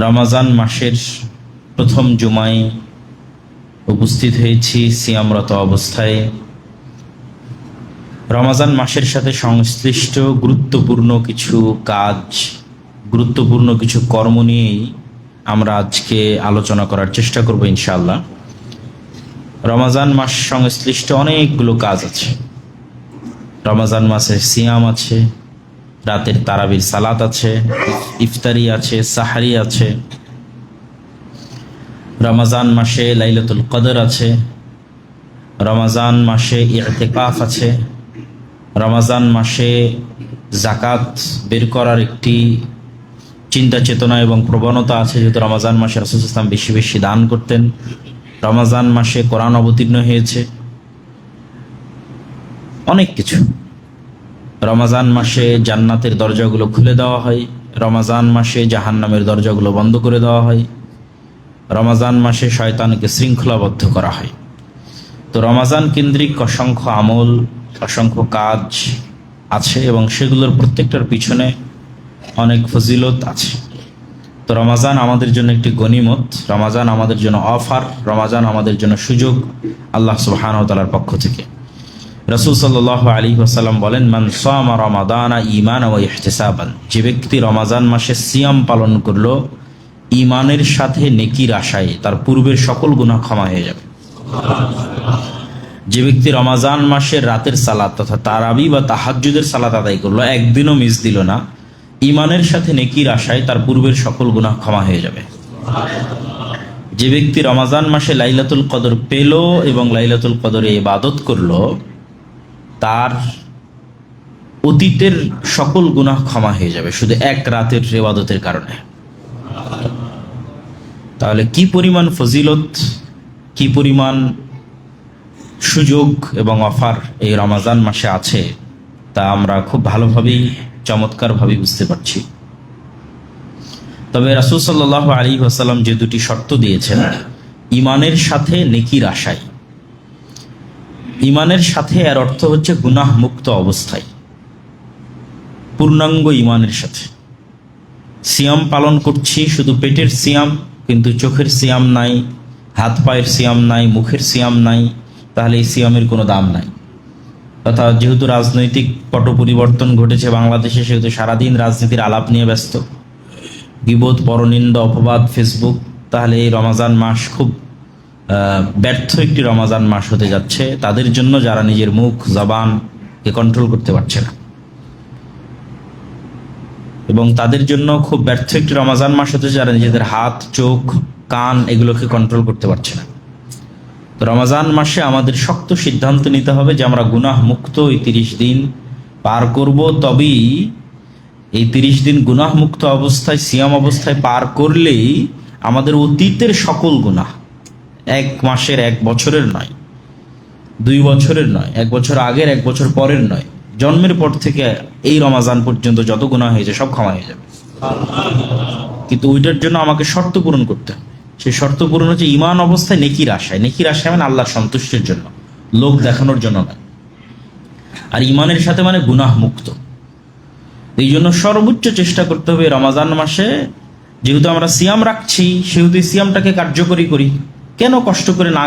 রমাজান মাসের প্রথম জুমায় উপস্থিত হয়েছি সিয়ামরত অবস্থায়। রমাজান মাসের সাথে সংশ্লিষ্ট গুরুত্বপূর্ণ কিছু কাজ, গুরুত্বপূর্ণ কিছু কর্ম নিয়েই আমরা আজকে আলোচনা করার চেষ্টা করব ইনশাআল্লাহ। রমাজান মাস সংশ্লিষ্ট অনেকগুলো কাজ আছে। রমাজান মাসে সিয়াম আছে, রাতের তারাবির সালাত আছে, ইফতারি আছে, সাহারি আছে। রমাজান মাসে লাইলাতুল কদর আছে, রমাজান মাসে ইতিকাফ আছে, রমাজান মাসে জাকাত বের করার একটি চিন্তা চেতনা এবং প্রবণতা আছে, যেহেতু রমাজান মাসে রাসূল সাল্লাল্লাহু আলাইহি ওয়াসাল্লাম বেশি বেশি দান করতেন। রমাজান মাসে কোরআন অবতীর্ণ হয়েছে, অনেক কিছু। রমাজান মাসে জান্নাতের দরজাগুলো খুলে দেওয়া হয়, রমাজান মাসে জাহান্নামের দরজাগুলো বন্ধ করে দেওয়া হয়, রমাজান মাসে শয়তানকে শৃঙ্খলাবদ্ধ করা হয়। তো রমাজান কেন্দ্রিক অসংখ্য আমল, অসংখ্য কাজ আছে এবং সেগুলোর প্রত্যেকটার পিছনে অনেক ফজিলত আছে। তো রমাজান আমাদের জন্য একটি গনিমত, রমাজান আমাদের জন্য অফার, রমাজান আমাদের জন্য সুযোগ আল্লাহ সুবহানাহু ওয়া তাআলার পক্ষ থেকে। রাসূল সাল্লাল্লাহু আলাইহি ওয়াসাল্লাম বলেন, মান সামা রমাদানা ঈমানান ওয়া ইহতিসাবান, যে ব্যক্তি রমাজান মাসে সিয়াম পালন করলো ঈমানের সাথে নেকির আশায়, তার পূর্বের সকল গুনাহ ক্ষমা হয়ে যাবে। যে ব্যক্তি রমাজান মাসের রাতের সালাত তথা তারাবি বা তাহাজ্জুদের সালাত আদায় করলো, একদিনও মিস দিল না, ঈমানের সাথে নেকির আশায়, তার পূর্বের সকল গুনাহ ক্ষমা হয়ে যাবে। যে ব্যক্তি রমাজান মাসে লাইলাতুল কদর পেল এবং লাইলাতুল কদরে ইবাদত করলো, তার অতীতের সকল গুনাহ ক্ষমা হয়ে যাবে শুধু এক রাতের ইবাদতের কারণে। তাহলে কি পরিমাণ ফজিলত, কি পরিমাণ সুযোগ এবং অফার এই রমাজান মাসে আছে, তা আমরা খুব ভালোভাবেই, চমৎকারভাবেই বুঝতে পারছি। তবে রাসূল সাল্লাল্লাহু আলাইহি ওয়াসাল্লাম যে দুটি শর্ত দিয়েছেন, ঈমানের সাথে নেকির আশায়। ঈমানের সাথে এর অর্থ হচ্ছে গুনাহ মুক্ত অবস্থায়, পূর্ণাঙ্গ ঈমানের সাথে। সিয়াম পালন করছি, শুধু পেটের সিয়াম, কিন্তু চোখের সিয়াম নাই, হাত পায়ের সিয়াম নাই, মুখের সিয়াম নাই, তাহলে এই সিয়ামের কোনো দাম নাই। তথা যেহেতু রাজনৈতিক পট পরিবর্তন ঘটেছে বাংলাদেশে, সেহেতু সারাদিন রাজনীতির আলাপ নিয়ে ব্যস্ত, গীবত, পরনিন্দা, অপবাদ, ফেসবুক, তাহলে এই রমাজান মাস খুব ব্যর্থ একটি রমাজান মাস হতে যাচ্ছে তাদের জন্য, যারা নিজের মুখ জবানকে কন্ট্রোল করতে পারছে না, এবং তাদের জন্য খুব ব্যর্থ একটি রমাজান মাস হতে, যারা নিজেদের হাত, চোখ, কান এগুলোকে কন্ট্রোল করতে পারছে না। তো রমাজান মাসে আমাদের শক্ত সিদ্ধান্ত নিতে হবে যে আমরা গুনাহ মুক্ত এই 30 দিন পার করব। তবেই এই 30 দিন গুনাহ মুক্ত অবস্থায়, সিয়াম অবস্থায় পার করলেই আমাদের অতীতের সকল গুনাহ, 1 মাসের, 1 বছরের নয়, 2 বছরের নয়, 1 বছর আগের, 1 বছর পরের নয়, জন্মের পর থেকে এই রমাজান পর্যন্ত যত গুনাহ হয়েছে সব ক্ষমা হয়ে যাবে। কিন্তু ওইটার জন্য আমাকে শর্ত পূরণ করতে হবে। সেই শর্ত পূরণ হচ্ছে ঈমান অবস্থায় নেকির আশায়। নেকির আশায় মানে আল্লাহর সন্তুষ্টির জন্য, লোক দেখানোর জন্য নয়। আর ঈমানের সাথে মানে গুনাহ মুক্ত। এই জন্য সর্বোচ্চ চেষ্টা করতে হবে রমাজান মাসে, যেহেতু আমরা সিয়াম রাখছি, সেহেতু এই সিয়ামটাকে কার্যকরী করি। কেন কষ্ট করে না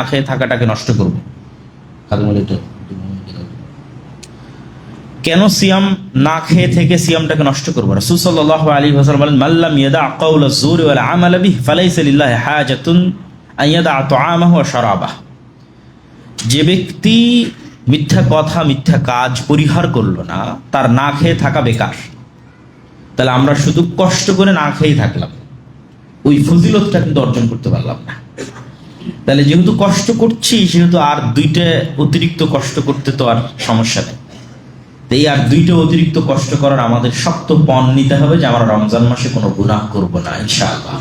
খেয়ে থাকাটাকে নষ্ট করবো? কেন সিয়াম না খেয়ে থেকে সিয়ামটাকে নষ্ট করবো? রাসূল সাল্লাল্লাহু আলাইহি ওয়াসাল্লাম বলেন, মাল্লাম ইয়াদা কাওলা যুর ওয়াল আমাল বিহি ফালাইসা লিল্লাহি হাজাতুন আন ইয়াদা তুআমাহু ওয়া শারাবাহু। যে ব্যক্তি মিথ্যা কথা, মিথ্যা কাজ পরিহার করলো না, তার না খেয়ে থাকা বেকার। তাহলে আমরা শুধু কষ্ট করে না খেয়েই থাকলাম, ওই ফজিলতটা কিন্তু অর্জন করতে পারলাম না। তাহলে যেহেতু কষ্ট করছি, সেহেতু আর 2টা অতিরিক্ত কষ্ট করতে তো আর সমস্যা নেই। এই আর 2টা অতিরিক্ত কষ্ট করার আমাদের শক্ত পণ নিতে হবে যে আমরা রমজান মাসে কোনো গুনাহ করব না ইনশাআল্লাহ।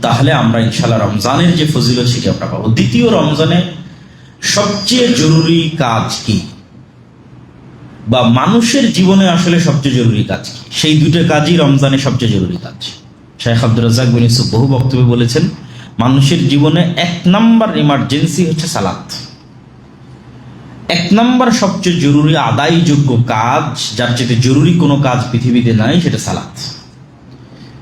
তাহলে আমরা ইনশাআল্লাহ রমজানের যে ফজিলত সেটা আমরা পাবো। দ্বিতীয়, রমজানে সবচেয়ে জরুরি কাজ কি, বা মানুষের জীবনে আসলে সবচেয়ে জরুরি কাজ কি? সেই 2টা কাজই রমজানে সবচেয়ে জরুরি কাজ। শেখ আব্দুর রাজ্জাক বিন ইউসুফ বহু বক্তব্যে বলেছেন, মানুষের জীবনে 1 নম্বর ইমার্জেন্সি হচ্ছে সালাত। 1 নম্বর সবচেয়ে জরুরি আদায়যোগ্য কাজ, যার চেয়ে জরুরি কোনো কাজ পৃথিবীতে নাই, সেটা সালাত।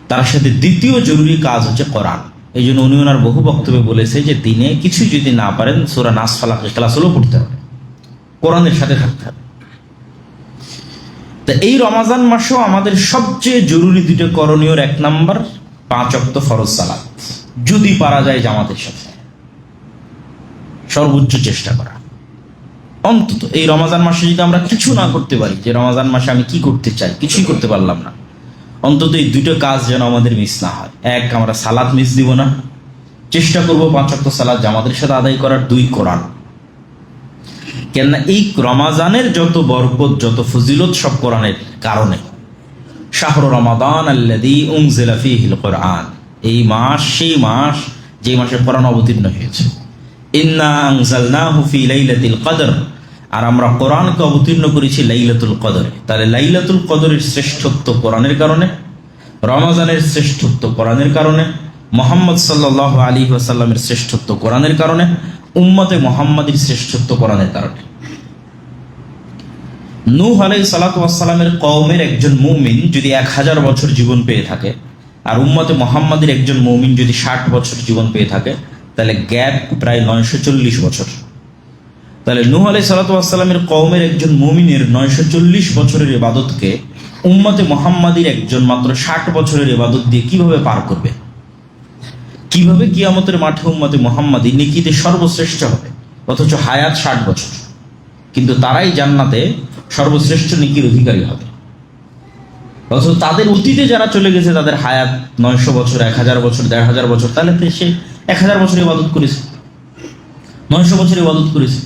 তার সাথে দ্বিতীয় জরুরি কাজ হচ্ছে কোরআন। এই জন্য উনি ওনার বহু বক্তব্যে বলেছে যে দিনে কিছু যদি না পারেন সূরা নাস ফালাক ইখলাস হলেও পড়তে হবে, কোরআনের সাথে থাকতে হবে। তা এই রমাজান মাসেও আমাদের সবচেয়ে জরুরি দুটো করণীয়, 1 নম্বর 5 ওয়াক্ত ফরজ সালাত, যদি পারা যায় জামাতের সাথে সর্বোচ্চ চেষ্টা করা। অন্তত এই রমাজান মাসে যদি আমরা কিছু না করতে পারি, যে রমাজান মাসে আমি কি করতে চাই কিছুই করতে পারলাম না, অন্তত এই দুটো কাজ যেন আমাদের মিস না হয়। 1, আমরা সালাত মিস দিব না, চেষ্টা করব 5 ওয়াক্ত সালাত জামাতের সাথে আদায় করার। 2, কোরআন। কেননা এই রমাজানের যত বরকত, যত ফজিলত সব কোরআনের কারণে। শাহরু রমাদান আল্লাযী উনজিলা ফীহিল কুরআন, এই মাস সেই মাস যে মাসে কোরআন অবতীর্ণ হয়েছে। ইন্না আনজালনাহু ফী লাইলাতিল কদর, আর আমরা কোরআনকে অবতীর্ণ করেছি লাইলাতুল কদরে। তাহলে লাইলাতুল কদরের শ্রেষ্ঠত্ব কোরআনের কারণে, রমাজানের শ্রেষ্ঠত্ব কোরআনের কারণে, মুহাম্মদ সাল্লাল্লাহু আলাইহি ওয়াসাল্লামের শ্রেষ্ঠত্ব কোরআনের কারণে, উম্মতে মুহাম্মাদীর শ্রেষ্ঠত্ব কোরআনের কারণে। নূহ আলাইহিস সালাতু ওয়াস সালামের কওমের একজন মুমিন যদি 1000 বছর জীবন পেয়ে থাকে, আর উম্মতে মুহাম্মাদীর একজন মুমিন যদি 60 বছর জীবন পেয়ে থাকে, তাহলে গ্যাপ প্রায় 940 বছর। তাহলে নূহ আলাইহিস সালাতু ওয়াস সালামের কওমের একজন মুমিনের 940 বছরের ইবাদতকে উম্মতে মুহাম্মাদীর একজন মাত্র 60 বছরের ইবাদত দিয়ে কিভাবে পার করবে? কিভাবে কিয়ামতের মাঠে উম্মতে মুহাম্মাদী নেকিতে সর্বশ্রেষ্ঠ হবে, অথচ হায়াত 60 বছর, কিন্তু তারাই জান্নাতে সর্বশ্রেষ্ঠ নেকির অধিকারী হবে। অথচ তাদের অতীতে যারা চলে গেছে তাদের হায়াত 900 বছর, 1000 বছর, 1500 বছর, তাহলে সে 1000 বছর ইবাদত করেছে, 900 বছর ইবাদত করেছে।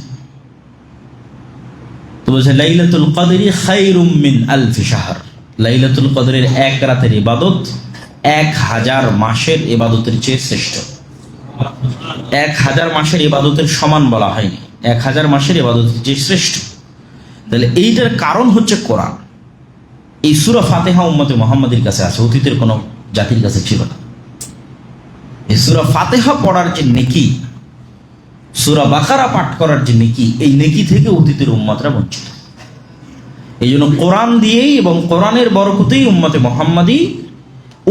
তো বলছে লাইলাতুল কদরি খায়রুম মিন আলফি শাহর, লাইলাতুল কদরের 1 রাতের ইবাদত 1000 মাসের ইবাদতের চেয়ে শ্রেষ্ঠ। 1000 মাসের ইবাদতের সমান বলা হয়নি, 1000 মাসের ইবাদতের চেয়ে শ্রেষ্ঠ। তাহলে এইটার কারণ হচ্ছে কোরআন। এই সূরা ফাতিহা উম্মতে মুহাম্মাদীর কাছে আছে, অতীতের কোনো জাতির কাছে ছিল না। এই সূরা ফাতিহা পড়ার যে নেকি, সূরা বাকারা পাঠ করার যে নেকি, এই নেকি থেকে অতীতের উম্মতরা বঞ্চিত। এই জন্য কোরআন দিয়েই এবং কোরআনের বরকতেই উম্মতে মুহাম্মাদী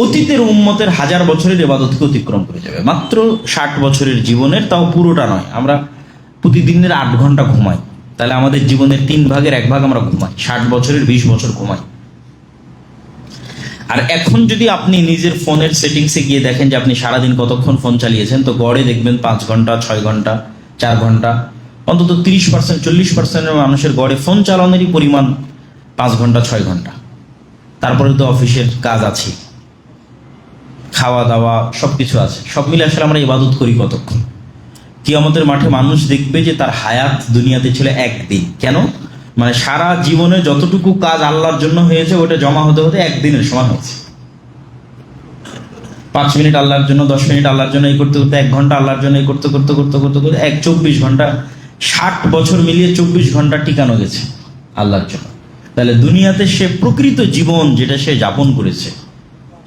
অতীতের উম্মতের 1000 বছরের ইবাদতকে অতিক্রম করে যাবে মাত্র 60 বছরের জীবনের, তাও পুরোটা নয়। আমরা প্রতিদিনের 8 ঘন্টা ঘুমাই, তাহলে আমাদের জীবনের 3 ভাগের 1 ভাগ আমরা ঘুমাই, 60 বছরের 20 বছর ঘুমাই। আর এখন যদি আপনি নিজের ফোনের সেটিংসে গিয়ে দেখেন যে আপনি সারাদিন কতক্ষণ ফোন চালিয়েছেন, তো গড়ে দেখবেন 5 ঘন্টা, 6 ঘন্টা, 4 ঘন্টা, অন্তত 30%, 40% মানুষের গড়ে ফোন চালানোরই পরিমাণ 5 ঘন্টা, 6 ঘন্টা। তারপরে তো অফিসের কাজ আছে, খাওয়া দাওয়া সবকিছু আছে, সব মিলে আসলে আমরা ইবাদত করি কতক্ষণ? কিয়ামতের মাঠে মানুষ দেখবে যে তার হায়াত দুনিয়াতে ছিল 1 দিন। কেন? মানে সারা জীবনে যতটুকু কাজ আল্লাহর জন্য হয়েছে ওটা জমা হতে হতে 1 দিনের সমান হয়েছে। 5 মিনিট আল্লাহর জন্য, 10 মিনিট আল্লাহর জন্য, এই করতে করতে 1 ঘন্টা আল্লাহর জন্য, এই করতে করতে করতে করতে করতে 24 ঘন্টা, 60 বছর মিলিয়ে 24 ঘন্টা টিকানো গেছে আল্লাহর জন্য। তাহলে দুনিয়াতে সে প্রকৃত জীবন যেটা সে যাপন করেছে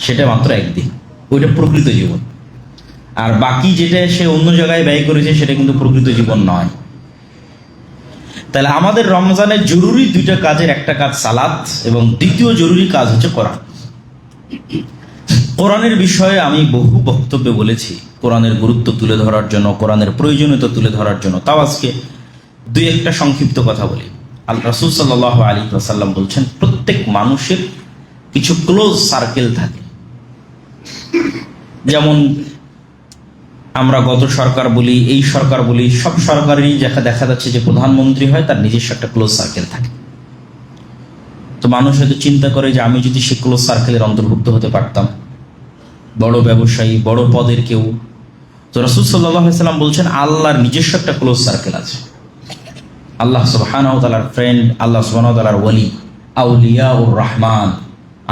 সেটা মাত্র 1 দিন, ওইটা প্রকৃত জীবন। আর বাকি যেটা সে অন্য জায়গায় ব্যয় করেছে সেটা কিন্তু প্রকৃত জীবন নয়। তাহলে আমাদের রমজানের জরুরি 2টা কাজের একটা কাজ সালাত, এবং দ্বিতীয় জরুরি কাজ হচ্ছে কোরআন। কোরআনের বিষয়ে আমি বহু বক্তব্যে বলেছি, কোরআনের গুরুত্ব তুলে ধরার জন্য, কোরআনের প্রয়োজনীয়তা তুলে ধরার জন্য। তাও আজকে 2-1টা সংক্ষিপ্ত কথা বলি। আল্লাহ রাসূল সাল্লাল্লাহু আলাইহি ওয়াসাল্লাম বলছেন, প্রত্যেক মানুষের কিছু ক্লোজ সার্কেল থাকে। যেমন আমরা গত সরকার বলি, এই সরকার বলি, সব সরকারেরই দেখা যাচ্ছে যে প্রধানমন্ত্রী হয় তার নিজস্ব একটা ক্লোজ সার্কেল থাকে। তো মানুষ হয়তো চিন্তা করে যে আমি যদি সে ক্লোজ সার্কেলের অন্তর্ভুক্ত হতে পারতাম, বড় ব্যবসায়ী, বড় পদের কেউ। তো রাসূল সাল্লাল্লাহু আলাইহি ওয়াসাল্লাম বলছেন আল্লাহর নিজস্ব একটা ক্লোজ সার্কেল আছে। আল্লাহ সুবহানাহু ওয়া তাআলার ফ্রেন্ড, আল্লাহ সুবহানাহু ওয়া তাআলার ওয়ালি, আউলিয়াউর রহমান,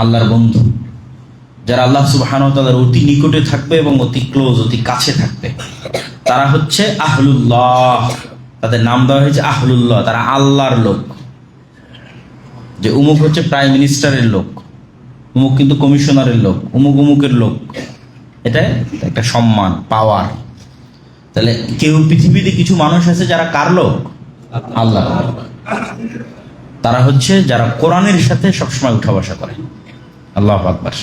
আল্লাহর বন্ধু, যারা আল্লাহ সুবহানাহু ওয়া তাআলার অতি নিকটে থাকবে এবং অতি ক্লোজ, অতি কাছে থাকবে, তারা হচ্ছে আহলুল্লাহ। তাদের নাম দেওয়া হয়েছে আহলুল্লাহ, তারা আল্লাহর লোক। যে উমুক হচ্ছে প্রাইম মিনিস্টারের লোক, উমুক কিন্তু কমিশনারের লোক, উমুক উমুকের লোক, এটা একটা সম্মান, পাওয়ার। তাহলে কেউ পৃথিবীতে কিছু মানুষ আছে যারা কার লোক? আল্লাহ। তারা হচ্ছে যারা কোরআনের সাথে সবসময় উঠা বসা করে। আল্লাহু আকবার।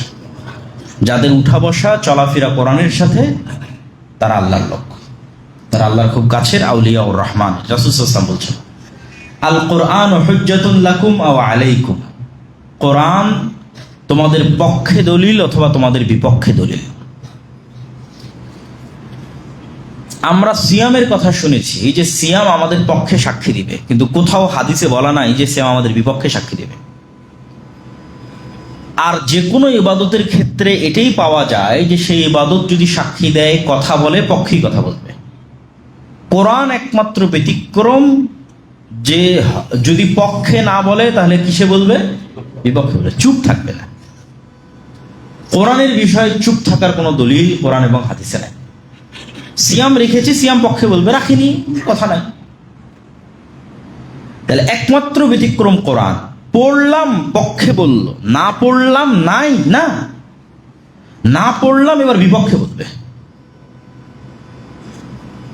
যাদের উঠা বসা চলাফেরা কোরআনের সাথে, তারা আল্লাহর লোক, তারা আল্লাহর খুব কাছের আউলিয়া ও রহমান। রাসূল সাল্লাল্লাহু আলাইহি ওয়াসাল্লাম বলছেন, আল কোরআন হুজ্জাতুন লাকুম আও আলাইকুম, কোরআন তোমাদের পক্ষে দলিল অথবা তোমাদের বিপক্ষে দলিল। আমরা সিয়ামের কথা শুনেছি, এই যে সিয়াম আমাদের পক্ষে সাক্ষী দিবে, কিন্তু কোথাও হাদিসে বলা নাই যে সিয়াম আমাদের বিপক্ষে সাক্ষী দিবে। আর যে কোনো ইবাদতের ক্ষেত্রে এটাই পাওয়া যায় যে সেই ইবাদত যদি সাক্ষী দেয়, কথা বলে, পক্ষেই কথা বলবে। কোরআন একমাত্র ব্যতিক্রম যে যদি পক্ষে না বলে তাহলে কিসে বলবে? বিপক্ষে বলবে, চুপ থাকবে না। কোরআনের বিষয়ে চুপ থাকার কোনো দলিল কোরআন এবং হাদিসে নাই। সিয়াম রেখেছি, সিয়াম পক্ষে বলবে, রাখিনি, কথা নাই। তাহলে একমাত্র ব্যতিক্রম কোরআন, পড়লাম পক্ষে বলল, না পড়লাম নাই, না না পড়লাম এবার বিপক্ষে বলবে,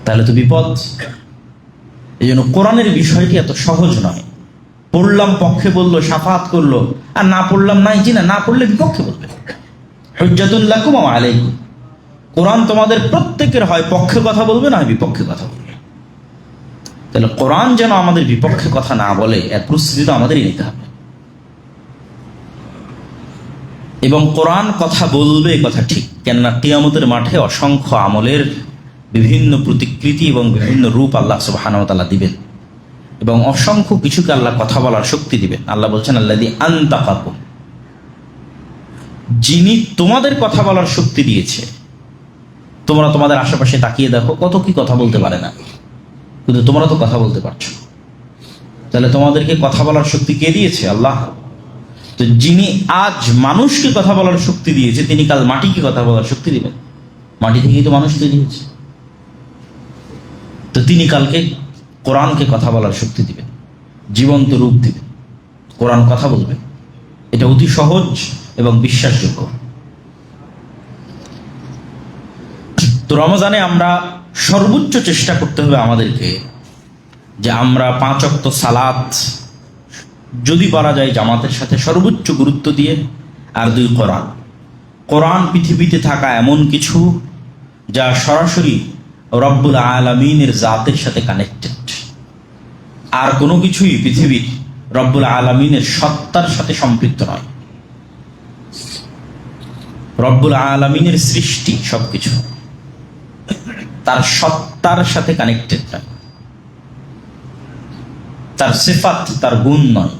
তাহলে তো বিপদ। এই জন্য কোরআনের বিষয়টি এত সহজ নয়। পড়লাম পক্ষে বললো, শাফাত করলো, আর না পড়লাম নাই, জি না পড়লে বিপক্ষে বলবে। হুজ্জাতুন লাকুম ওয়া আলাইকুম, কোরআন তোমাদের প্রত্যেকের হয় পক্ষে কথা বলবে, না বিপক্ষে কথা বলবে। তাহলে কোরআন যেন আমাদের বিপক্ষে কথা না বলে, এর প্রস্তুতি তো আমাদেরই নিতে হবে। এবং কোরআন কথা বলবে, কথা ঠিক, কেননা কিয়ামতের মাঠে অসংখ্য আমলের বিভিন্ন প্রতিকৃতি এবং বিভিন্ন রূপ আল্লাহ সুবহানাহু ওয়া তাআলা দিবেন, এবং অসংখ্য কিছুকে আল্লাহ কথা বলার শক্তি দিবেন। আল্লাহ বলছেন, আল্লাযী আনতাকাকুম, যিনি তোমাদের কথা বলার শক্তি দিয়েছে। তোমরা তোমাদের আশেপাশে তাকিয়ে দেখো, কত কি কথা বলতে পারে না, কিন্তু তোমরা তো কথা বলতে পারছো। তাহলে তোমাদেরকে কথা বলার শক্তি কে দিয়েছে? আল্লাহ। তো যিনি আজ মানুষকে কথা বলার শক্তি দিয়েছে, তিনি কাল মাটিকে কথা বলার শক্তি দিবেন। মাটি থেকেই তো মানুষ তৈরি হয়েছে। তো তিনি কালকে কোরআনকে কথা বলার শক্তি দিবেন, জীবন্ত রূপ দিবেন, কোরআন কথা বলবে। এটা অতি সহজ এবং বিশ্বাসযোগ্য। তো রমজানে আমরা সর্বোচ্চ চেষ্টা করতে হবে আমাদেরকে, যে আমরা 5 ওয়াক্ত সালাত যদি পারা যায় জামাতের সাথে সর্বোচ্চ গুরুত্ব দিয়ে, আর 2 কোরআন। কোরআন পৃথিবীতে থাকা এমন কিছু যা সরাসরি রব্বুল আলামিনের জাতের সাথে কানেক্টেড। আর কোনো কিছুই পৃথিবীর রব্বুল আলামিনের সত্তার সাথে সম্পৃক্ত নয়। রব্বুল আলামিনের সৃষ্টি সবকিছু তার সত্তার সাথে কানেক্টেড নয়, তার সিফাত, তার গুণ নয়।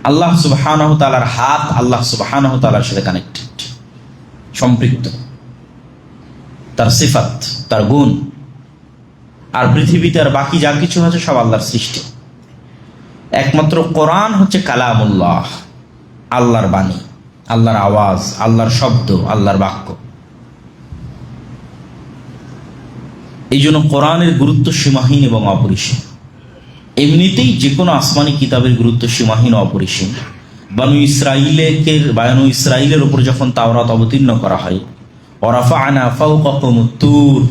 আল্লাহ সুবহানাহু ওয়া তাআলার হাত আল্লাহ সুবহানাহু ওয়া তাআলার সাথে কানেক্টেড, সম্পৃক্ত, তার সিফাত, তার গুণ। আর পৃথিবীতে আর বাকি যা কিছু আছে সব আল্লাহর সৃষ্টি। একমাত্র কোরআন হচ্ছে কালামুল্লাহ, আল্লাহর বাণী, আল্লাহর আওয়াজ, আল্লাহর শব্দ, আল্লাহর বাক্য। এই জন্য কোরআনের গুরুত্ব সীমাহীন এবং অপরিসীম। এমনিতেই যে কোনো আসমানি কিতাবের গুরুত্ব সীমাহীন ও অপরিসীম। বানু ইসরাইলের উপর যখন তাওরাত অবতীর্ণ করা হয়, ওয়ারাফা'না ফাওকাকুমুত তুর,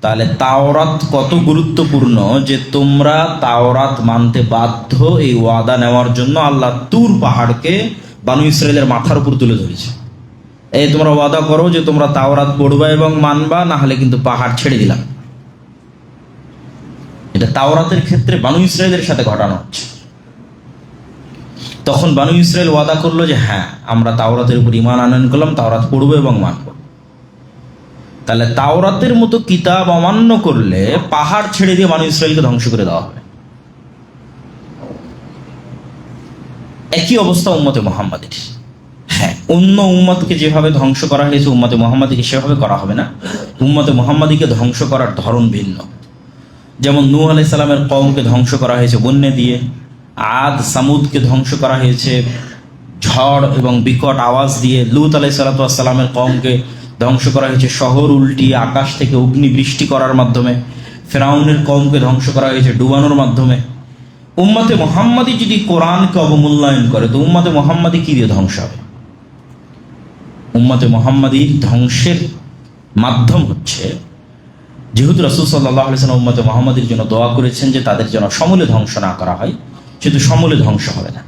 তাহলে তাওরাত কত গুরুত্বপূর্ণ যে তোমরা তাওরাত মানতে বাধ্য, এই ওয়াদা নেওয়ার জন্য আল্লাহ তুর পাহাড়কে বানু ইসরাইলের মাথার উপর তুলে ধরেছে। এই তোমরা ওয়াদা করো যে তোমরা তাওরাত পড়বা এবং মানবা, না হলে কিন্তু পাহাড় ছেড়ে দিলাম। এটা তাওরাতের ক্ষেত্রে বানু ইসরাইলের সাথে ঘটানো হচ্ছে। তখন বানু ইসরাইল ওয়াদা করলো যে হ্যাঁ, আমরা তাওরাতের উপর ঈমান আনয়ন করলাম, তাওরাত পড়বো এবং মানব। তাহলে তাওরাতের মতো কিতাব অমান্য করলে পাহাড় ছেড়ে দিয়ে বানু ইসরাইলকে ধ্বংস করে দেওয়া হবে। একই অবস্থা উম্মতে মুহাম্মাদের। হ্যাঁ, অন্য উম্মতকে যেভাবে ধ্বংস করা হয়েছে উম্মতে মুহাম্মাদীকে সেভাবে করা হবে না। উম্মতে মুহাম্মাদীকে ধ্বংস করার ধরন ভিন্ন। যেমন নূহ আলাইহিস সালামের কওমকে ধ্বংস করা হয়েছে বন্যা দিয়ে, আদ সামুদকে ধ্বংস করা হয়েছে ঝড় এবং বিকট আওয়াজ দিয়ে, লূত আলাইহিস সালামের কওমকে ধ্বংস করা হয়েছে শহর উল্টিয়ে আকাশ থেকে অগ্নি বৃষ্টি করার মাধ্যমে, ফেরাউনের কওমকে ধ্বংস করা হয়েছে ডুবানোর মাধ্যমে। উম্মতে মুহাম্মাদী যদি কোরআনকে অবমূল্যায়ন করে তো উম্মতে মুহাম্মাদী কি দিয়ে ধ্বংস হবে? উম্মতে মুহাম্মাদীর ধ্বংসের মাধ্যম হচ্ছে, যেহেতু রাসূল সাল্লাল্লাহু আলাইহি ওয়াসাল্লাম উম্মতে মুহাম্মাদীর জন্য দোয়া করেছেন যে তাদের যেন সমূলে ধ্বংস না করা হয়, সেহেতু সমূলে ধ্বংস হবে না।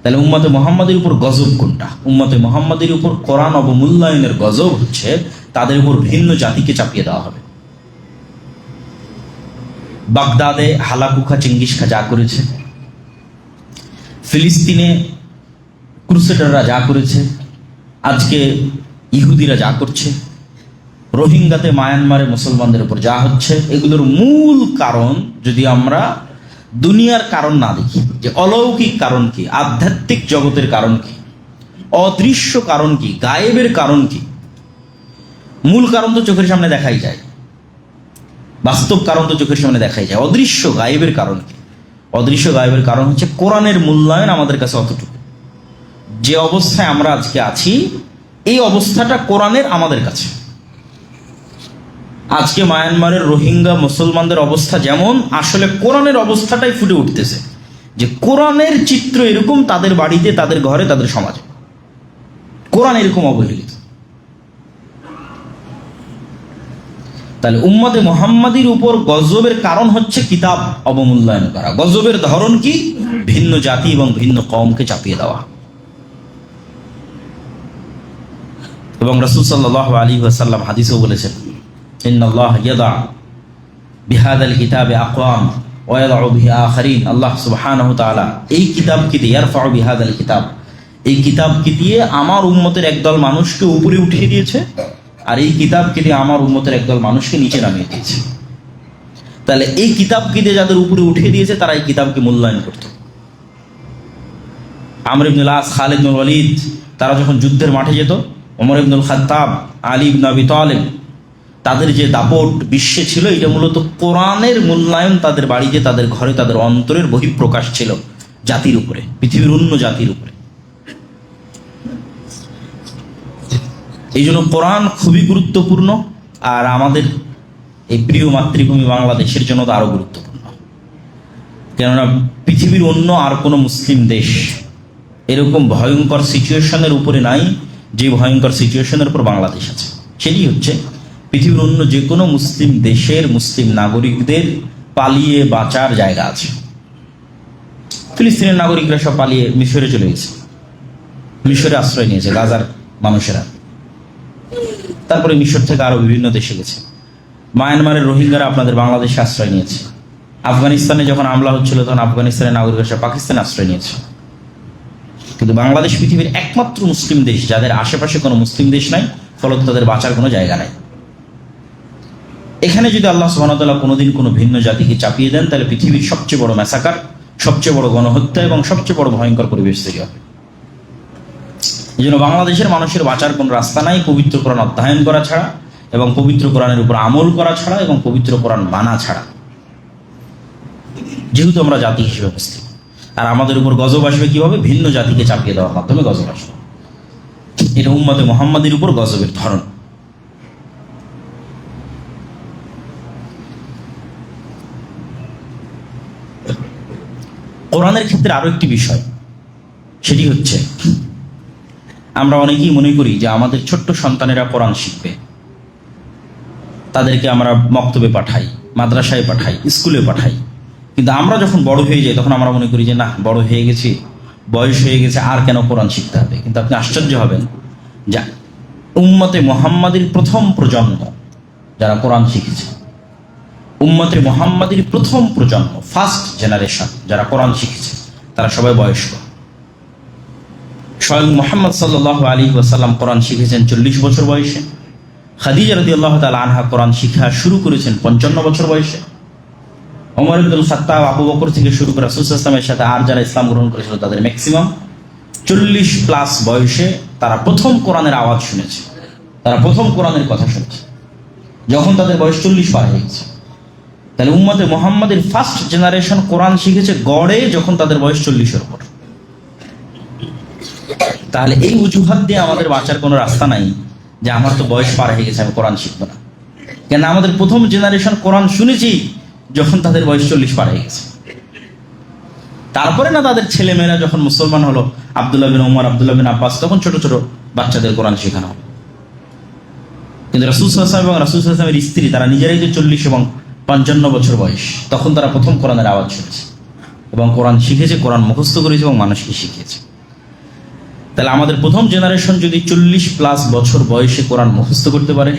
তাহলে উম্মতে মুহাম্মাদের উপর গজব কোনটা? উম্মতে মুহাম্মাদের উপর কোরআন অবমূল্যায়নের গজব হচ্ছে তাদের উপর ভিন্ন জাতিকে চাপিয়ে দেওয়া হবে। বাগদাদে হালাকু খা, চেঙ্গিস খা যা করেছে, ফিলিস্তিনে ক্রুসেডাররা যা করেছে, আজকে ইহুদিরা যা করছে, রোহিঙ্গাতে মায়ানমারে মুসলমানদের উপর যা হচ্ছে, এগুলোর মূল কারণ যদি আমরা দুনিয়ার কারণ না দেখি, যে অলৌকিক কারণ কি, আধ্যাত্মিক জগতের কারণ কি, অদৃশ্য কারণ কি, গায়েবের কারণ কি, মূল কারণ তো চোখের সামনে দেখাই যায়, বাস্তব কারণ তো চোখের সামনে দেখাই যায়। অদৃশ্য গায়েবের কারণ কি? অদৃশ্য গায়েবের কারণ হচ্ছে কোরআনের মূল্যায়ন আমাদের কাছে অতটুকু। যে অবস্থায় আমরা আজকে আছি, এই অবস্থাটা কোরআনের আমাদের কাছে। আজকে মায়ানমারের রোহিঙ্গা মুসলমানদের অবস্থা যেমন, আসলে কোরআনের অবস্থাটাই ফুটে উঠতেছে যে কোরআনের চিত্র এরকম তাদের বাড়িতে, তাদের ঘরে, তাদের সমাজে। কোরআন এরকম অবহেলিত। তাহলে উম্মতে মুহাম্মাদির উপর গজবের কারণ হচ্ছে কিতাব অবমূল্যায়ন করা। গজবের ধরন কি? ভিন্ন জাতি এবং ভিন্ন কওমকে চাপিয়ে দেওয়া। এবং রাসূল সাল্লাল্লাহু আলাইহি ওয়াসাল্লাম হাদিসেও বলেছেন, ইন্নাল্লাহ ইয়াদা বিহাদাল কিতাবে আকওয়াম ওয়া ইয়াদউ বিহি আখারিন। আল্লাহ সুবহানাহু ওয়া তাআলা এই কিতাবকে দিয়ে, ইয়ারফাউ বিহাদাল কিতাব, এই কিতাবকে দিয়ে আমার উম্মতের একদল মানুষকে উপরে উঠিয়ে দিয়েছে, আর এই কিতাবকে দিয়ে আমার উম্মতের একদল মানুষকে নিচে নামিয়ে দিয়েছে। তাহলে এই কিতাবকে দিয়ে যাদের উপরে উঠিয়ে দিয়েছে, তারা এই কিতাবকে মূল্যায়ন করত। আমর ইবনুল আস, খালিদ ইবনুল ওয়ালিদ, তারা যখন যুদ্ধের মাঠে যেত, ওমর ইবনুল খাত্তাব, আলী ইবনে আবি তালেব, তাদের যে দাপট বিশ্বে ছিল, এটা মূলত কোরআনের মূল্যায়ন তাদের বাড়িতে, তাদের ঘরে, তাদের অন্তরের বহিঃপ্রকাশ ছিল জাতির উপরে, পৃথিবীর অন্য জাতির উপরে। এই জন্য কোরআন খুবই গুরুত্বপূর্ণ, আর আমাদের এই প্রিয় মাতৃভূমি বাংলাদেশের জন্য তো আরো গুরুত্বপূর্ণ। কেননা পৃথিবীর অন্য আর কোনো মুসলিম দেশ এরকম ভয়ঙ্কর সিচুয়েশনের উপরে নাই যে ভয়ঙ্কর সিচুয়েশনের উপর বাংলাদেশ আছে। সেটি হচ্ছে পৃথিবীর অন্য যে কোনো মুসলিম দেশের মুসলিম নাগরিকদের পালিয়ে বাঁচার জায়গা আছে। ফিলিস্তিনের নাগরিকরা সব পালিয়ে মিশরে চলে গেছে, মিশরে আশ্রয় নিয়েছে গাজার মানুষেরা, তারপরে মিশর থেকে আরো বিভিন্ন দেশে গেছে। মায়ানমারের রোহিঙ্গারা আপনাদের বাংলাদেশে আশ্রয় নিয়েছে। আফগানিস্তানে যখন হামলা হচ্ছিল, তখন আফগানিস্তানের নাগরিকরা পাকিস্তানে আশ্রয় নিয়েছে। কিন্তু বাংলাদেশ পৃথিবীর একমাত্র মুসলিম দেশ যাদের আশেপাশে কোনো মুসলিম দেশ নাই, ফলত তাদের বাঁচার কোনো জায়গা নাই। এখানে যদি আল্লাহ সুবহানাহু ওয়া তাআলা কোনোদিন কোনো ভিন্ন জাতিকে চাপিয়ে দেন, তাহলে পৃথিবীর সবচেয়ে বড় ম্যাসাকার, সবচেয়ে বড় গণহত্যা এবং সবচেয়ে বড় ভয়ঙ্কর পরিবেশ তৈরি হবে। এই জন্য বাংলাদেশের মানুষের বাঁচার কোনো রাস্তা নাই পবিত্র কোরআন অধ্যয়ন করা ছাড়া, এবং পবিত্র কোরআনের উপর আমল করা ছাড়া, এবং পবিত্র কোরআন মানা ছাড়া। যেহেতু আমরা জাতি হিসেবে মুসলিম, আর আমাদের উপর গজব আসবে কিভাবে? ভিন্ন জাতিকে চাপিয়ে দেওয়ার মাধ্যমে গজব আসবে। এটা উম্মতে মুহাম্মাদের উপর গজবের ধরন। কোরআনের ক্ষেত্রে আরো একটি বিষয়, সেটি হচ্ছে আমরা অনেকেই মনে করি যে আমাদের ছোট্ট সন্তানেরা কোরআন শিখবে, তাদেরকে আমরা মক্তবে পাঠাই, মাদ্রাসায় পাঠাই, স্কুলে পাঠাই। কিন্তু আমরা যখন বড় হয়ে যাই, তখন আমরা মনে করি যে না, বড় হয়ে গেছি, বয়স হয়ে গেছে, আর কেন কোরআন শিখতে হবে। কিন্তু আপনি আশ্চর্য হবেন যে উম্মতে মুহাম্মাদের প্রথম প্রজন্ম যারা কোরআন শিখেছে, উম্মতে মুহাম্মাদের প্রথম প্রজন্ম, ফার্স্ট জেনারেশন যারা কোরআন শিখেছে, তারা সবাই বয়স্ক। স্বয়ং মুহাম্মদ সাল্লাল্লাহু আলাইহি ওয়াসাল্লাম কোরআন শিখেছেন 40 বছর বয়সে। খাদিজা রাদিয়াল্লাহু তাআলা আনহা কোরআন শিক্ষা শুরু করেছেন 55 বছর বয়সে। ওমর ইবনুল খাত্তাব, আবু বকর থেকে শুরু করে রাসূল সাল্লাল্লাহু আলাইহি ওয়াসাল্লামের সাথে আর যারা ইসলাম গ্রহণ করেছিল, তাদের ম্যাক্সিমাম 40+ বয়সে তারা প্রথম কোরআনের আওয়াজ শুনেছে, তারা প্রথম কোরআনের কথা শুনেছে যখন তাদের বয়স 40 পার হয়ে গেছে। তাহলে উম্মতে মুহাম্মাদের ফার্স্ট জেনারেশন কোরআন শিখেছে গড়ে যখন তাদের বয়স 40-এর উপর। তাহলে এই অজুহাত দিয়ে আমাদের বাঁচার কোনো রাস্তা নাই যে আমার তো বয়স পার হয়ে গেছে, আমি কোরআন শিখবো না। কেন? আমাদের প্রথম জেনারেশন কোরআন শুনেছি যখন তাদের বয়স 40 পার হয়ে গেছে। তারপরে না তাদের ছেলেমেয়েরা যখন মুসলমান হলো, আব্দুল্লাহ বিন ওমর, আব্দুল্লাহ বিন আব্বাস, তখন ছোট ছোট বাচ্চাদের কোরআন শেখানো হলো। কিন্তু রাসূল সাল্লাল্লাহু আলাইহি ওয়াসাল্লাম এবং রাসূল সাল্লাল্লাহু আলাইহি ওয়াসাল্লামের স্ত্রী, তারা নিজেরাই যে 40 এবং 55 বছর বয়স, তখন তারা প্রথম কোরআনের আওয়াজ শুনেছে এবং কোরআন শিখেছে, কোরআন মুখস্থ করেছে এবং মানুষকে শিখিয়েছে। তাহলে আমাদের প্রথম জেনারেশন যদি 40+ বছর বয়সে কোরআন মুখস্থ করতে পারে,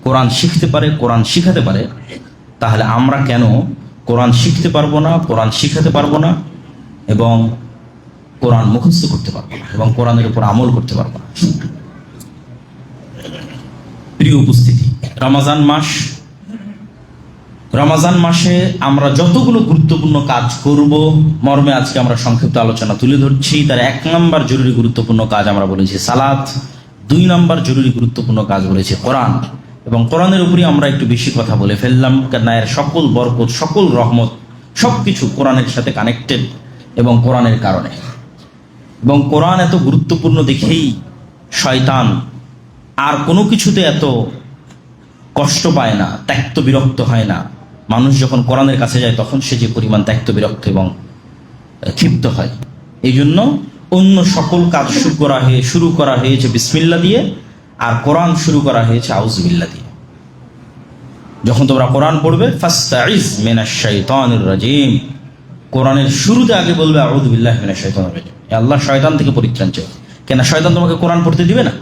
কোরআন শিখতে পারে, কোরআন শিখাতে পারে, তাহলে আমরা কেন কোরআন শিখতে পারবো না, কোরআন শিখাতে পারবো না, এবং কোরআন মুখস্থ করতে পারবো না, এবং কোরআনের উপর আমল করতে পারবো না? প্রিয় উপস্থিতি, রমাজান মাসে আমরা যতগুলো গুরুত্বপূর্ণ কাজ করব মর্মে আজকে আমরা সংক্ষিপ্ত আলোচনা তুলে ধরছি। তার 1 নম্বর জরুরি গুরুত্বপূর্ণ কাজ আমরা বলেছি সালাত, 2 নম্বর জরুরি গুরুত্বপূর্ণ কাজ বলেছি কোরআন, এবং কোরআনের উপরই আমরা একটু বেশি কথা বলে ফেললাম, কেন এর সকল বরকত, সকল রহমত সবকিছু কোরআনের সাথে কানেক্টেড, এবং কোরআনের কারণে। এবং কোরআন এত গুরুত্বপূর্ণ দেখেই শয়তান আর কোনো কিছুতে এত কষ্ট পায় না, ত্যক্ত বিরক্ত হয় না। মানুষ যখন কোরআনের কাছে যায় তখন সে যে পরিমাণ ত্যক্ত বিরক্ত এবং ক্ষিপ্ত হয়। এই জন্য অন্য সকল কাজ শুরু করা হয়েছে বিসমিল্লাহ দিয়ে, আর কোরআন শুরু করা হয়েছে আউযুবিল্লাহ দিয়ে। যখন তোমরা কোরআন পড়বে ফাস্তাইজ মিনাশ শাইতানির রাজিম, কোরআনের শুরুতে আগে বলবে আউযু বিল্লাহি মিনাশ শাইতানির রাজিম, আল্লাহ শয়তান থেকে পরিত্রাণ চাও। কেন শয়তান তোমাকে কোরআন পড়তে দিবে না?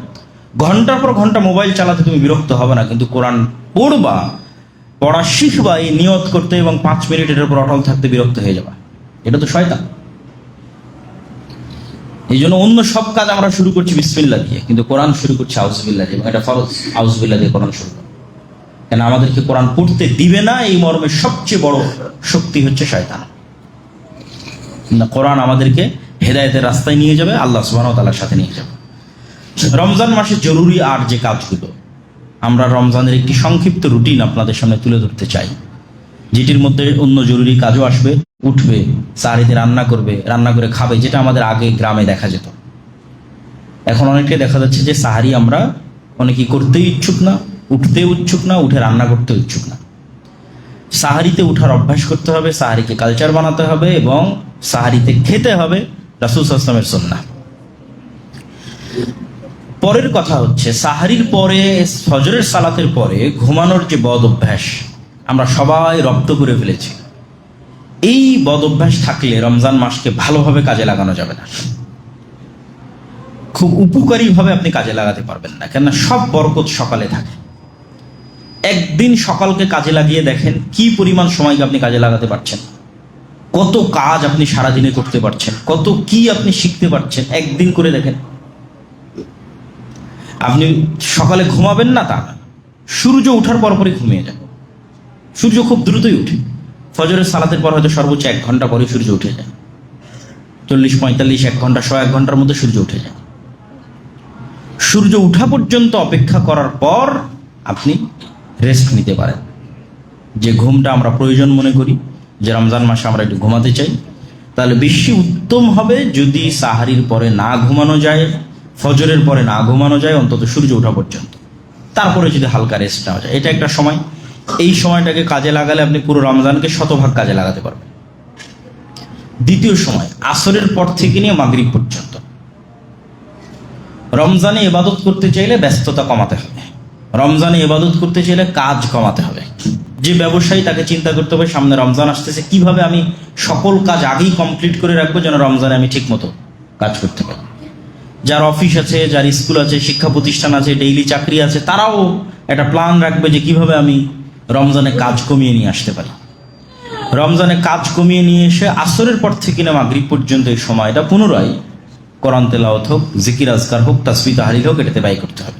ঘন্টার পর ঘন্টা মোবাইল চালাতে তুমি বিরক্ত হবে না, কিন্তু কোরআন পড়বা, পড়া শিখবা, এই নিয়ত করতে এবং 5 মিনিটের উপর অটল থাকতে বিরক্ত হয়ে যাবা। এটা তো শয়তান। এই জন্য অন্য সব কাজ আমরা শুরু করছি বিসমিল্লাহ দিয়ে, কিন্তু কোরআন শুরু করছি আউযুবিল্লাহ দিয়ে, এবং এটা ফরজ আউযুবিল্লাহ দিয়ে কোরআন শুরু করা। কেন আমাদেরকে কোরআন পড়তে দিবে না, এই মর্মে সবচেয়ে বড় শক্তি হচ্ছে শয়তান। না, কোরআন আমাদেরকে হেদায়েতের রাস্তায় নিয়ে যাবে, আল্লাহ সুবহানাহু ওয়া তাআলার সাথে নিয়ে যাবে। রমজান মাসে জরুরি আর যে কাজগুলো, আমরা রমজানের একটি সংক্ষিপ্ত রুটিন আপনাদের সামনে তুলে ধরতে চাই, যেটির মধ্যে অন্য জরুরি কাজও আসবে। উঠবে, সাহারিতে রান্না করবে, রান্না করে খাবে, যেটা আমাদের আগে গ্রামে দেখা যেত। এখন অনেকটাই দেখা যাচ্ছে যে সাহারি আমরা অনেকেই করতেই ইচ্ছুক না, উঠতে ইচ্ছুক না, উঠে রান্না করতে ইচ্ছুক না। সাহারিতে উঠার অভ্যাস করতে হবে, সাহারিকে কালচার বানাতে হবে, এবং সাহারিতে খেতে হবে রাসূল সাল্লাল্লাহু আলাইহি ওয়াসাল্লামের সুন্নাহ। পরের কথা হচ্ছে সাহারির পরে, ফজরের সালাতের পরে ঘুমানোর যে বদ অভ্যাস আমরা সবাই রপ্ত করে ফেলেছি। এই বদ অভ্যাস থাকলে রমজান মাসকে ভালোভাবে কাজে লাগানো যাবে না, খুব উপকারীভাবে আপনি কাজে লাগাতে পারবেন না। কেননা সব বরকত সকালে থাকে। একদিন সকালকে কাজে লাগিয়ে দেখেন কি পরিমাণ সময়কে আপনি কাজে লাগাতে পারছেন, কত কাজ আপনি সারাদিনে করতে পারছেন, কত কি আপনি শিখতে পারছেন। একদিন করে দেখেন। আপনি সকালে ঘুমাবেন না তা না, সূর্য ওঠার পরপরই ঘুমিয়ে যান। সূর্য খুব দ্রুতই উঠে, ফজরের সালাতের পর হয়তো সর্বোচ্চ 1 ঘন্টা পরে সূর্য উঠে যায়। 40-45 1 ঘন্টা 100 1 ঘন্টার মধ্যে সূর্য উঠে যায়। সূর্য উঠা পর্যন্ত অপেক্ষা করার পর আপনি রেস্ট নিতে পারেন। যে ঘুমটা আমরা প্রয়োজন মনে করি, যে রমজান মাসে আমরা একটু ঘুমাতে চাই, তাহলে বেশি উত্তম হবে যদি সাহারির পরে না ঘুমানো যায়, ফজরের পরে না ঘুমানো যায়, অন্তত সূর্য ওঠা পর্যন্ত। তারপরে যদি হালকা রেস্ট নেওয়া যায়, এটা একটা সময়। এই সময়টাকে কাজে লাগালে আপনি পুরো রমজানকে শতভাগ কাজে লাগাতে পারবেন। দ্বিতীয় সময় আসরের পর থেকে নিয়ে মাগরিব পর্যন্ত। রমজানে ইবাদত করতে চাইলে ব্যস্ততা কমাতে হবে, রমজানে ইবাদত করতে চাইলে কাজ কমাতে হবে। যে ব্যবসায়ী, তাকে চিন্তা করতে হবে সামনে রমজান আসতেছে, কিভাবে আমি সকল কাজ আগেই কমপ্লিট করে রাখবো যেন রমজানে আমি ঠিক মতো কাজ করতে পারি। যার অফিস আছে, যার স্কুল আছে, শিক্ষা প্রতিষ্ঠান আছে, ডেইলি চাকরি আছে, তারাও একটা প্ল্যান রাখবে যে কিভাবে আমি রমজানে কাজ কমিয়ে নিয়ে আসতে পারি। রমজানে কাজ কমিয়ে নিয়ে এসে আসরের পর থেকে না মাগরিব পর্যন্ত এই সময়টা পুনরায় কোরআন তেলাওয়াত হোক, জিকির আজকার হোক, তাসবিহ তাহলিল হোক, এটাতে ব্যয় করতে হবে।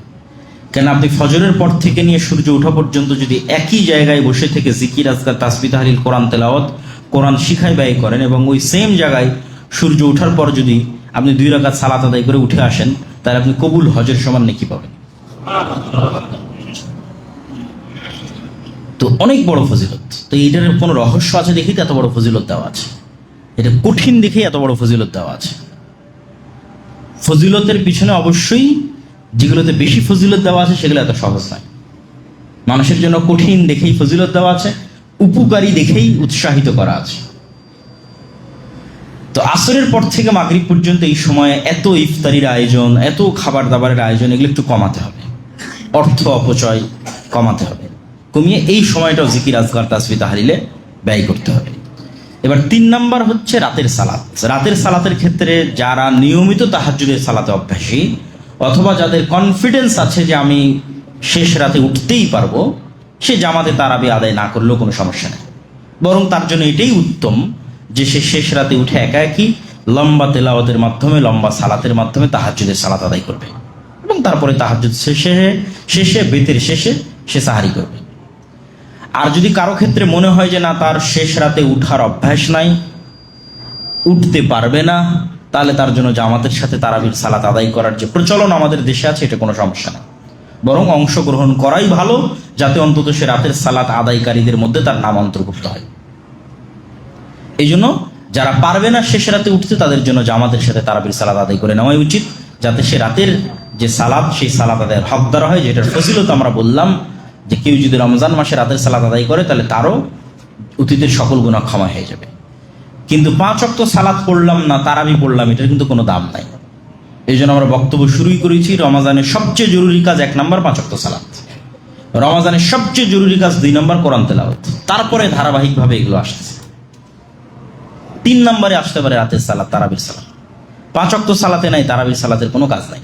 কেন আপনি ফজরের পর থেকে নিয়ে সূর্য ওঠা পর্যন্ত যদি একই জায়গায় বসে থেকে জিকির আজকার, তাসবিহ তাহলিল, কোরআন তেলাওয়াত, কোরআন শিখায় ব্যয় করেন, এবং ওই সেম জায়গায় সূর্য ওঠার পর যদি আপনি 2 রাকাত সালাত আদায় করে উঠে আসেন, তাহলে আপনি কবুল হজের সমান নেকি পাবেন। তো অনেক বড় ফজিলত। তো এইটার কোনো রহস্য আছে দেখেই তো এত বড় ফজিলত দেওয়া আছে। এটা কঠিন দেখেই এত বড় ফজিলত দেওয়া আছে। ফজিলতের পিছনে অবশ্যই যেগুলোতে বেশি ফজিলত দেওয়া আছে সেগুলো এত সহজ নয়। মানুষের জন্য কঠিন দেখেই ফজিলত দেওয়া আছে, উপকারী দেখেই উৎসাহিত করা আছে। তো আসরের পর থেকে মাগরিব পর্যন্ত এই সময়ে এত ইফতারির আয়োজন, এত খাবার দাবারের আয়োজন, এগুলো একটু কমাতে হবে। অর্থ অপচয় কমাতে হবে, কমিয়ে এই সময়টাও জিকির আজকার, তাসবিহ তাহলিলে ব্যয় করতে হবে। এবার 3 নাম্বার হচ্ছে রাতের সালাত। রাতের সালাতের ক্ষেত্রে যারা নিয়মিত তাহাজ্জুদের সালাতে অভ্যাসী, অথবা যাদের কনফিডেন্স আছে যে আমি শেষ রাতে উঠতেই পারবো, সে জামাতে তারাবি আদায় না করলেও কোনো সমস্যা নেই। বরং তার জন্য এটাই উত্তম যে সে শেষ রাতে উঠে একা একই লম্বা তেলাওয়াতের মাধ্যমে, লম্বা সালাতের মাধ্যমে তাহাজ্জুদের সালাত আদায় করবে, এবং তারপরে তাহাজ্জুদ শেষে বেতের শেষে সে সাহারি করবে। আর যদি কারো ক্ষেত্রে মনে হয় যে না, তার শেষ রাতে উঠার অভ্যাস নাই, উঠতে পারবে না, তাহলে তার জন্য জামাতের সাথে তারাবির সালাত আদায় করার যে প্রচলন আমাদের দেশে আছে, এটা কোনো সমস্যা নেই। বরং অংশগ্রহণ করাই ভালো, যাতে অন্তত সে রাতের সালাত আদায়কারীদের মধ্যে তার নাম অন্তর্ভুক্ত হয়। এই জন্য যারা পারবে না শেষ রাতে উঠতে, তাদের জন্য জামাতের সাথে তারাবির সালাত আদায় করে নেওয়াই উচিত, যাতে সে রাতের যে সালাত, সেই সালাত আদায়ের হকদার হয়। যেটার ফজিলত আমরা বললাম যে কেউ যদি রমজান মাসে রাতের সালাত আদায় করে, তাহলে তারও অতীতের সকল গুনাহ ক্ষমা হয়ে যাবে। কিন্তু 5 ওয়াক্ত সালাত পড়লাম না, তারাবি পড়লাম, এটার কিন্তু কোনো দাম নাই। এই জন্য আমরা বক্তব্য শুরুই করেছি, রমাজানের সবচেয়ে জরুরি কাজ 1 নম্বর 5 ওয়াক্ত সালাত, রমাজানের সবচেয়ে জরুরি কাজ 2 নম্বর কোরআন তেলাওয়াত, তারপরে ধারাবাহিকভাবে এগুলো আসতেছে। 3 নম্বরে আসতে পারে রাতের সালাত, তারাবির সালাত। 5 ওয়াক্ত সালাতে নাই, তারাবির সালাতের কোনো কাজ নাই।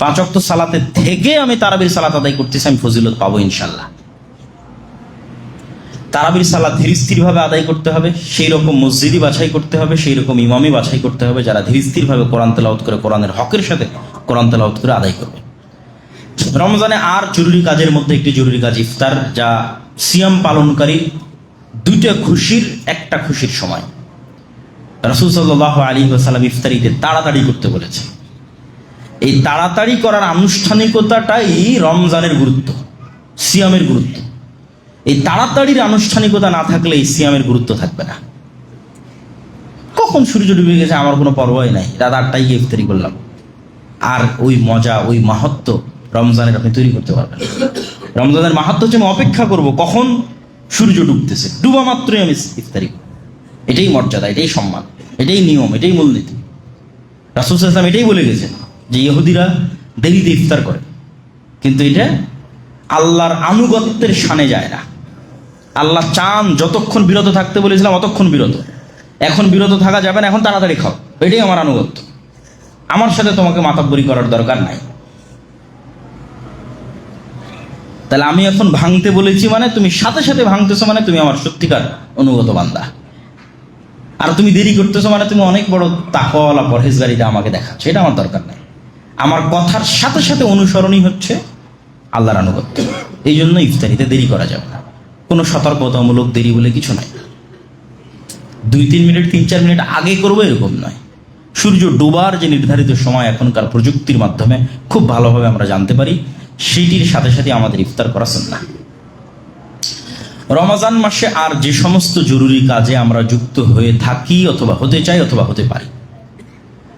5 ওয়াক্ত সালাতে থেকে আমি তারাবির সালাত আদায় করতেছি, আমি ফজিলত পাবো ইনশাল্লাহ। তারাবির সালাত ধীরস্থিরভাবে আদায় করতে হবে, সেই রকম মসজিদই বাছাই করতে হবে, সেই রকম ইমামই বাছাই করতে হবে, যারা ধীরস্থিরভাবে কোরআন তেলাওয়াত করে, কোরআনের হকের সাথে কোরআন তেলাওয়াত করে আদায় করবে। রমজানে আর জরুরি কাজের মধ্যে একটি জরুরি কাজ ইফতার, যা সিয়াম পালনকারী 2টা খুশির একটা খুশির সময়। রাসূল সাল্লাল্লাহু আলাইহি ওয়াসাল্লাম ইফতারিতে তাড়াতাড়ি করতে বলেছে। এই তাড়াতাড়ি করার আনুষ্ঠানিকতাটাই রমজানের গুরুত্ব, সিয়ামের গুরুত্ব। এই তাড়াতাড়ির আনুষ্ঠানিকতা না থাকলে এই সিয়ামের গুরুত্ব থাকবে না। কখন সূর্য ডুবে গেছে আমার কোনো পরোয়াই নাই, রাত 8টায় গিয়ে ইফতারি করলাম, আর ওই মজা, ওই মাহাত্ম্য রমজানের আপনি তৈরি করতে পারবেন। রমজানের মাহাত্ম্য হচ্ছে আমি অপেক্ষা করব কখন সূর্য ডুবতেছে, ডুবা মাত্রই আমি ইফতারি করব। এটাই মর্যাদা, এটাই সম্মান, এটাই নিয়ম, এটাই মূলনীতি। রাসূল সাল্লাল্লাহু আলাইহি ওয়াসাল্লাম এটাই বলে গেছেন যে ইহুদিরা দেরিতে ইফতার করে, কিন্তু এটা আল্লাহর আনুগত্যের শানে যায় না। আল্লাহ চান যতক্ষণ বিরত থাকতে বলেছিলাম অতক্ষণ বিরত, এখন বিরত থাকা যাবে না, এখন তাড়াতাড়ি খাও, এটাই আমার আনুগত্য। আমার সাথে তোমাকে মাতাব্বরি করার দরকার নাই। তাহলে আমি এখন ভাঙতে বলেছি মানে তুমি সাথে সাথে ভাঙতেছো, মানে তুমি আমার সত্যিকার অনুগত বান্দা। আর তুমি দেরি করতেছো মানে তুমি অনেক বড় তাকওয়ালা পরহেজগারিতা আমাকে দেখাচ্ছ, এটা আমার দরকার নাই। আমার কথার সাথে সাথে অনুসরণই হচ্ছে আল্লাহর আনুগত্য। এই জন্য ইফতারিতে দেরি করা যাবে না, কোনো সতর্কতামূলক দেরি বলে কিছু নাই। 2-3 মিনিট 3-4 মিনিট আগে করবো এরকম নয়। সূর্য ডোবার যে নির্ধারিত সময় এখনকার প্রযুক্তির মাধ্যমে খুব ভালোভাবে আমরা জানতে পারি, সেটির সাথে সাথে আমাদের ইফতার করা সুন্নাহ। রমজান মাসে আর যে সমস্ত জরুরি কাজে আমরা যুক্ত হয়ে থাকি, অথবা হতে চাই, অথবা হতে পারি,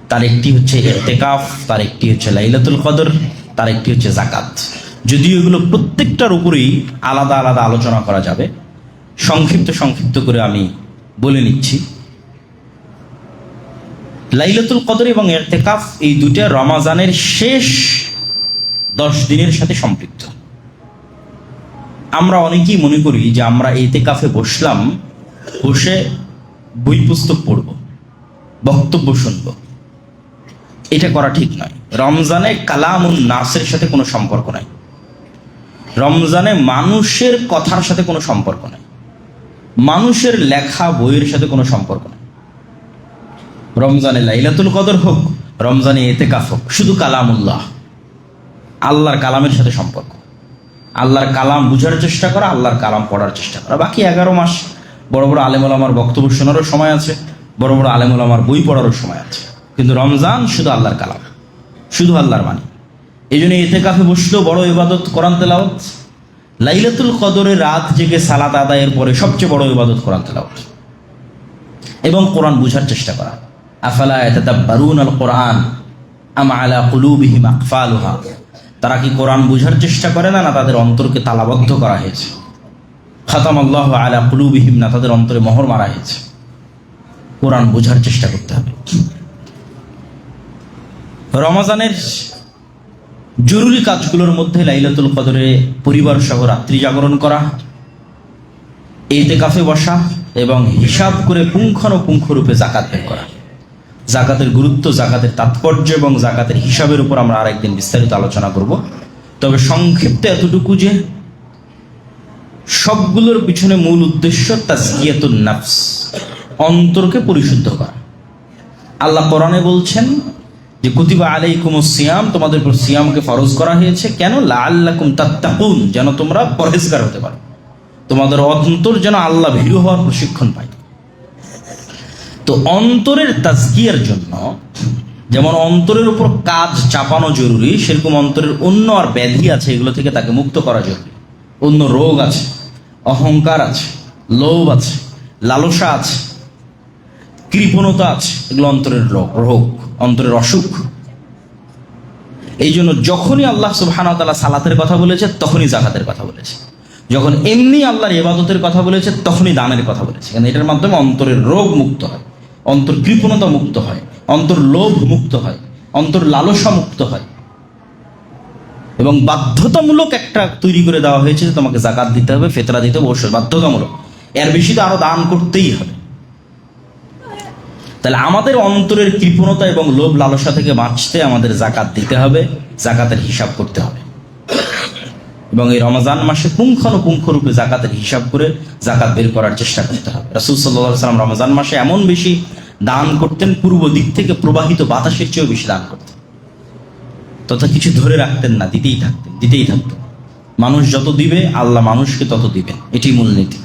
তার একটি হচ্ছে ইতিকাফ, তার একটি হচ্ছে লাইলাতুল কদর, তার একটি হচ্ছে যাকাত। যদিও এগুলো প্রত্যেকটার উপরেই আলাদা আলাদা আলোচনা করা যাবে, সংক্ষিপ্ত করে আমি বলে নিচ্ছি। লাইলাতুল কদর এবং ইতিকাফ এই দুটো রমজানের শেষ 10 দিনের সাথে সম্পৃক্ত। আমরা অনেকেই মনে করি যে আমরা ইতিকাফে বসলাম, বসে বই পুস্তক পড়ব, বক্তব্য শুনব। এটা করা ঠিক নয়। রমজানে কালামুন নাসের সাথে কোনো সম্পর্ক নাই, রমজানে মানুষের কথার সাথে কোনো সম্পর্ক নাই, মানুষের লেখা বইয়ের সাথে কোনো সম্পর্ক নাই। রমজানে লাইলাতুল কদর হোক, রমজানে ইতিকাফ হোক, শুধু কালামুল্লাহ, আল্লাহর কালামের সাথে সম্পর্ক। আল্লাহর কালাম বুঝার চেষ্টা করা, আল্লাহর কালাম পড়ার চেষ্টা করা। বাকি 11 মাস বড় বড় আলেম ওলামার বক্তব্য শোনারও সময় আছে, বড় বড় আলেম ওলামার বই পড়ারও সময় আছে। কিন্তু রমজান শুধু আল্লাহর কালাম, শুধু আল্লাহর বাণী। এই জন্য ইতিকাফে বসলেও বড় ইবাদত কোরআন তেলাওয়াত। লাইলাতুল কদরের রাত জেগে সালাত আদায়ের পরে সবচেয়ে বড় ইবাদত কোরআন তেলাওয়াত এবং কোরআন বুঝার চেষ্টা করা। আফালা ইয়াতাদাব্বারুনাল কোরআন আম আলা কুলুবিহিম আকফালুহা, তারা কি কোরআন বুঝার চেষ্টা করে না, না তাদের অন্তরকে তালাবদ্ধ করা হয়েছে? খাতামাল্লাহু আলা কুলুবিহিম, না তাদের অন্তরে মোহর মারা হয়েছে? কোরআন বুঝার চেষ্টা করতে হবে। রমজানের জরুরি কাজগুলোর মধ্যে লাইলাতুল কদরে পরিবার সহ রাত্রি জাগরণ করা, ইতিকাফে বসা এবং হিসাব করে পুঙ্খানুপুঙ্খ রূপে জাকাত বের করা। জাকাতের গুরুত্ব, জাকাতের তাৎপর্য এবং জাকাতের হিসাবের উপর আমরা আরেকদিন বিস্তারিত আলোচনা করব। তবে সংক্ষিপ্ত এতটুকু যে সবগুলোর পিছনে মূল উদ্দেশ্য তাজকিয়াতুন নাফস, অন্তরকে পরিশুদ্ধ করা। আল্লাহ কোরআনে বলছেন যে কুতিবা আলাইকুমুস সিয়াম, তোমাদের উপর সিয়ামকে ফরজ করা হয়েছে। কেন? লাআল্লাকুম তাত্তাকুন, যেন তোমরা পরহেজগার হতে পারো, তোমাদের অন্তর যেন আল্লাহ ভীরু হওয়ার প্রশিক্ষণ পায়। তো অন্তরের তাজকিয়ার জন্য যেমন অন্তরের উপর কাজ চাপানো জরুরি, সেরকম অন্তরের অন্য আর ব্যাধি আছে, এগুলো থেকে তাকে মুক্ত করা জরুরি। অন্য রোগ আছে, অহংকার আছে, লোভ আছে, লালসা আছে, কৃপণতা আছে, এগুলো অন্তরের রোগ, অন্তরের অসুখ। এই জন্য যখনই আল্লাহ সুবহানাহু ওয়া তাআলা সালাতের কথা বলেছে তখনই জাকাতের কথা বলেছে, যখন এমনি আল্লাহর ইবাদতের কথা বলেছে তখনই দানের কথা বলেছে। কারণ এটার মাধ্যমে অন্তরের রোগ মুক্ত হয়, অন্তর কৃপণতা মুক্ত হয়, অন্তর লোভ মুক্ত হয়, অন্তর লালসা মুক্ত হয়। এবং বাধ্যতামূলক একটা তৈরি করে দেওয়া হয়েছে যে তোমাকে জাকাত দিতে হবে, ফিতরা দিতে হবে, অবশ্যই বাধ্যতামূলক। এর বেশি তো আরো দান করতেই হবে। তাহলে আমাদের অন্তরের কৃপণতা এবং লোভ লালসা থেকে বাঁচতে আমাদের জাকাত দিতে হবে, জাকাতের হিসাব করতে হবে। এবং এই রমজান মাসে পুঙ্খানুপুঙ্খ রূপে জাকাতের হিসাব করে জাকাত বের করার চেষ্টা করতে হবে। রাসূল সাল্লাল্লাহু আলাইহি ওয়াসাল্লাম রমজান মাসে এমন বেশি দান করতেন, পূর্ব দিক থেকে প্রবাহিত বাতাসের চেয়েও বেশি দান করতেন। তথা কিছু ধরে রাখতেন না, দিতেই থাকতেন। মানুষ যত দিবে আল্লাহ মানুষকে তত দিবেন, এটি মূলনীতি।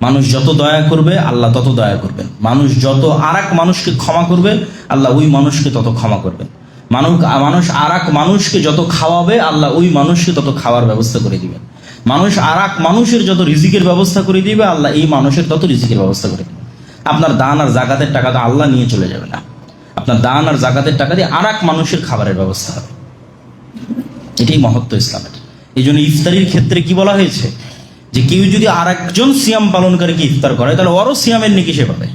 মানুষ যত দয়া করবে আল্লাহ তত দয়া করবেন। মানুষ যত আরেক মানুষকে ক্ষমা করবে আল্লাহ ওই মানুষকে তত ক্ষমা করবেন। মানুষ আরেক মানুষকে যত খাওয়াবে আল্লাহ ওই মানুষকে তত খাওয়ার ব্যবস্থা করে দিবেন। মানুষ আরেক মানুষের যত রিজিকের ব্যবস্থা করে দিবে আল্লাহ এই মানুষের তত রিজিকের ব্যবস্থা করে দিবেন। আপনার দান আর জাকাতের টাকা তো আল্লাহ নিয়ে চলে যাবে না, আপনার দান আর জাকাতের টাকা দিয়ে আরেক মানুষের খাবারের ব্যবস্থা হবে। এটাই মহত্ব ইসলামের। এই জন্য ইফতারির ক্ষেত্রে কি বলা হয়েছে, যে কেউ যদি আরেকজন সিয়াম পালনকারীকে ইফতার করে তাহলে ওরও সিয়ামের নেকি সে পাবে।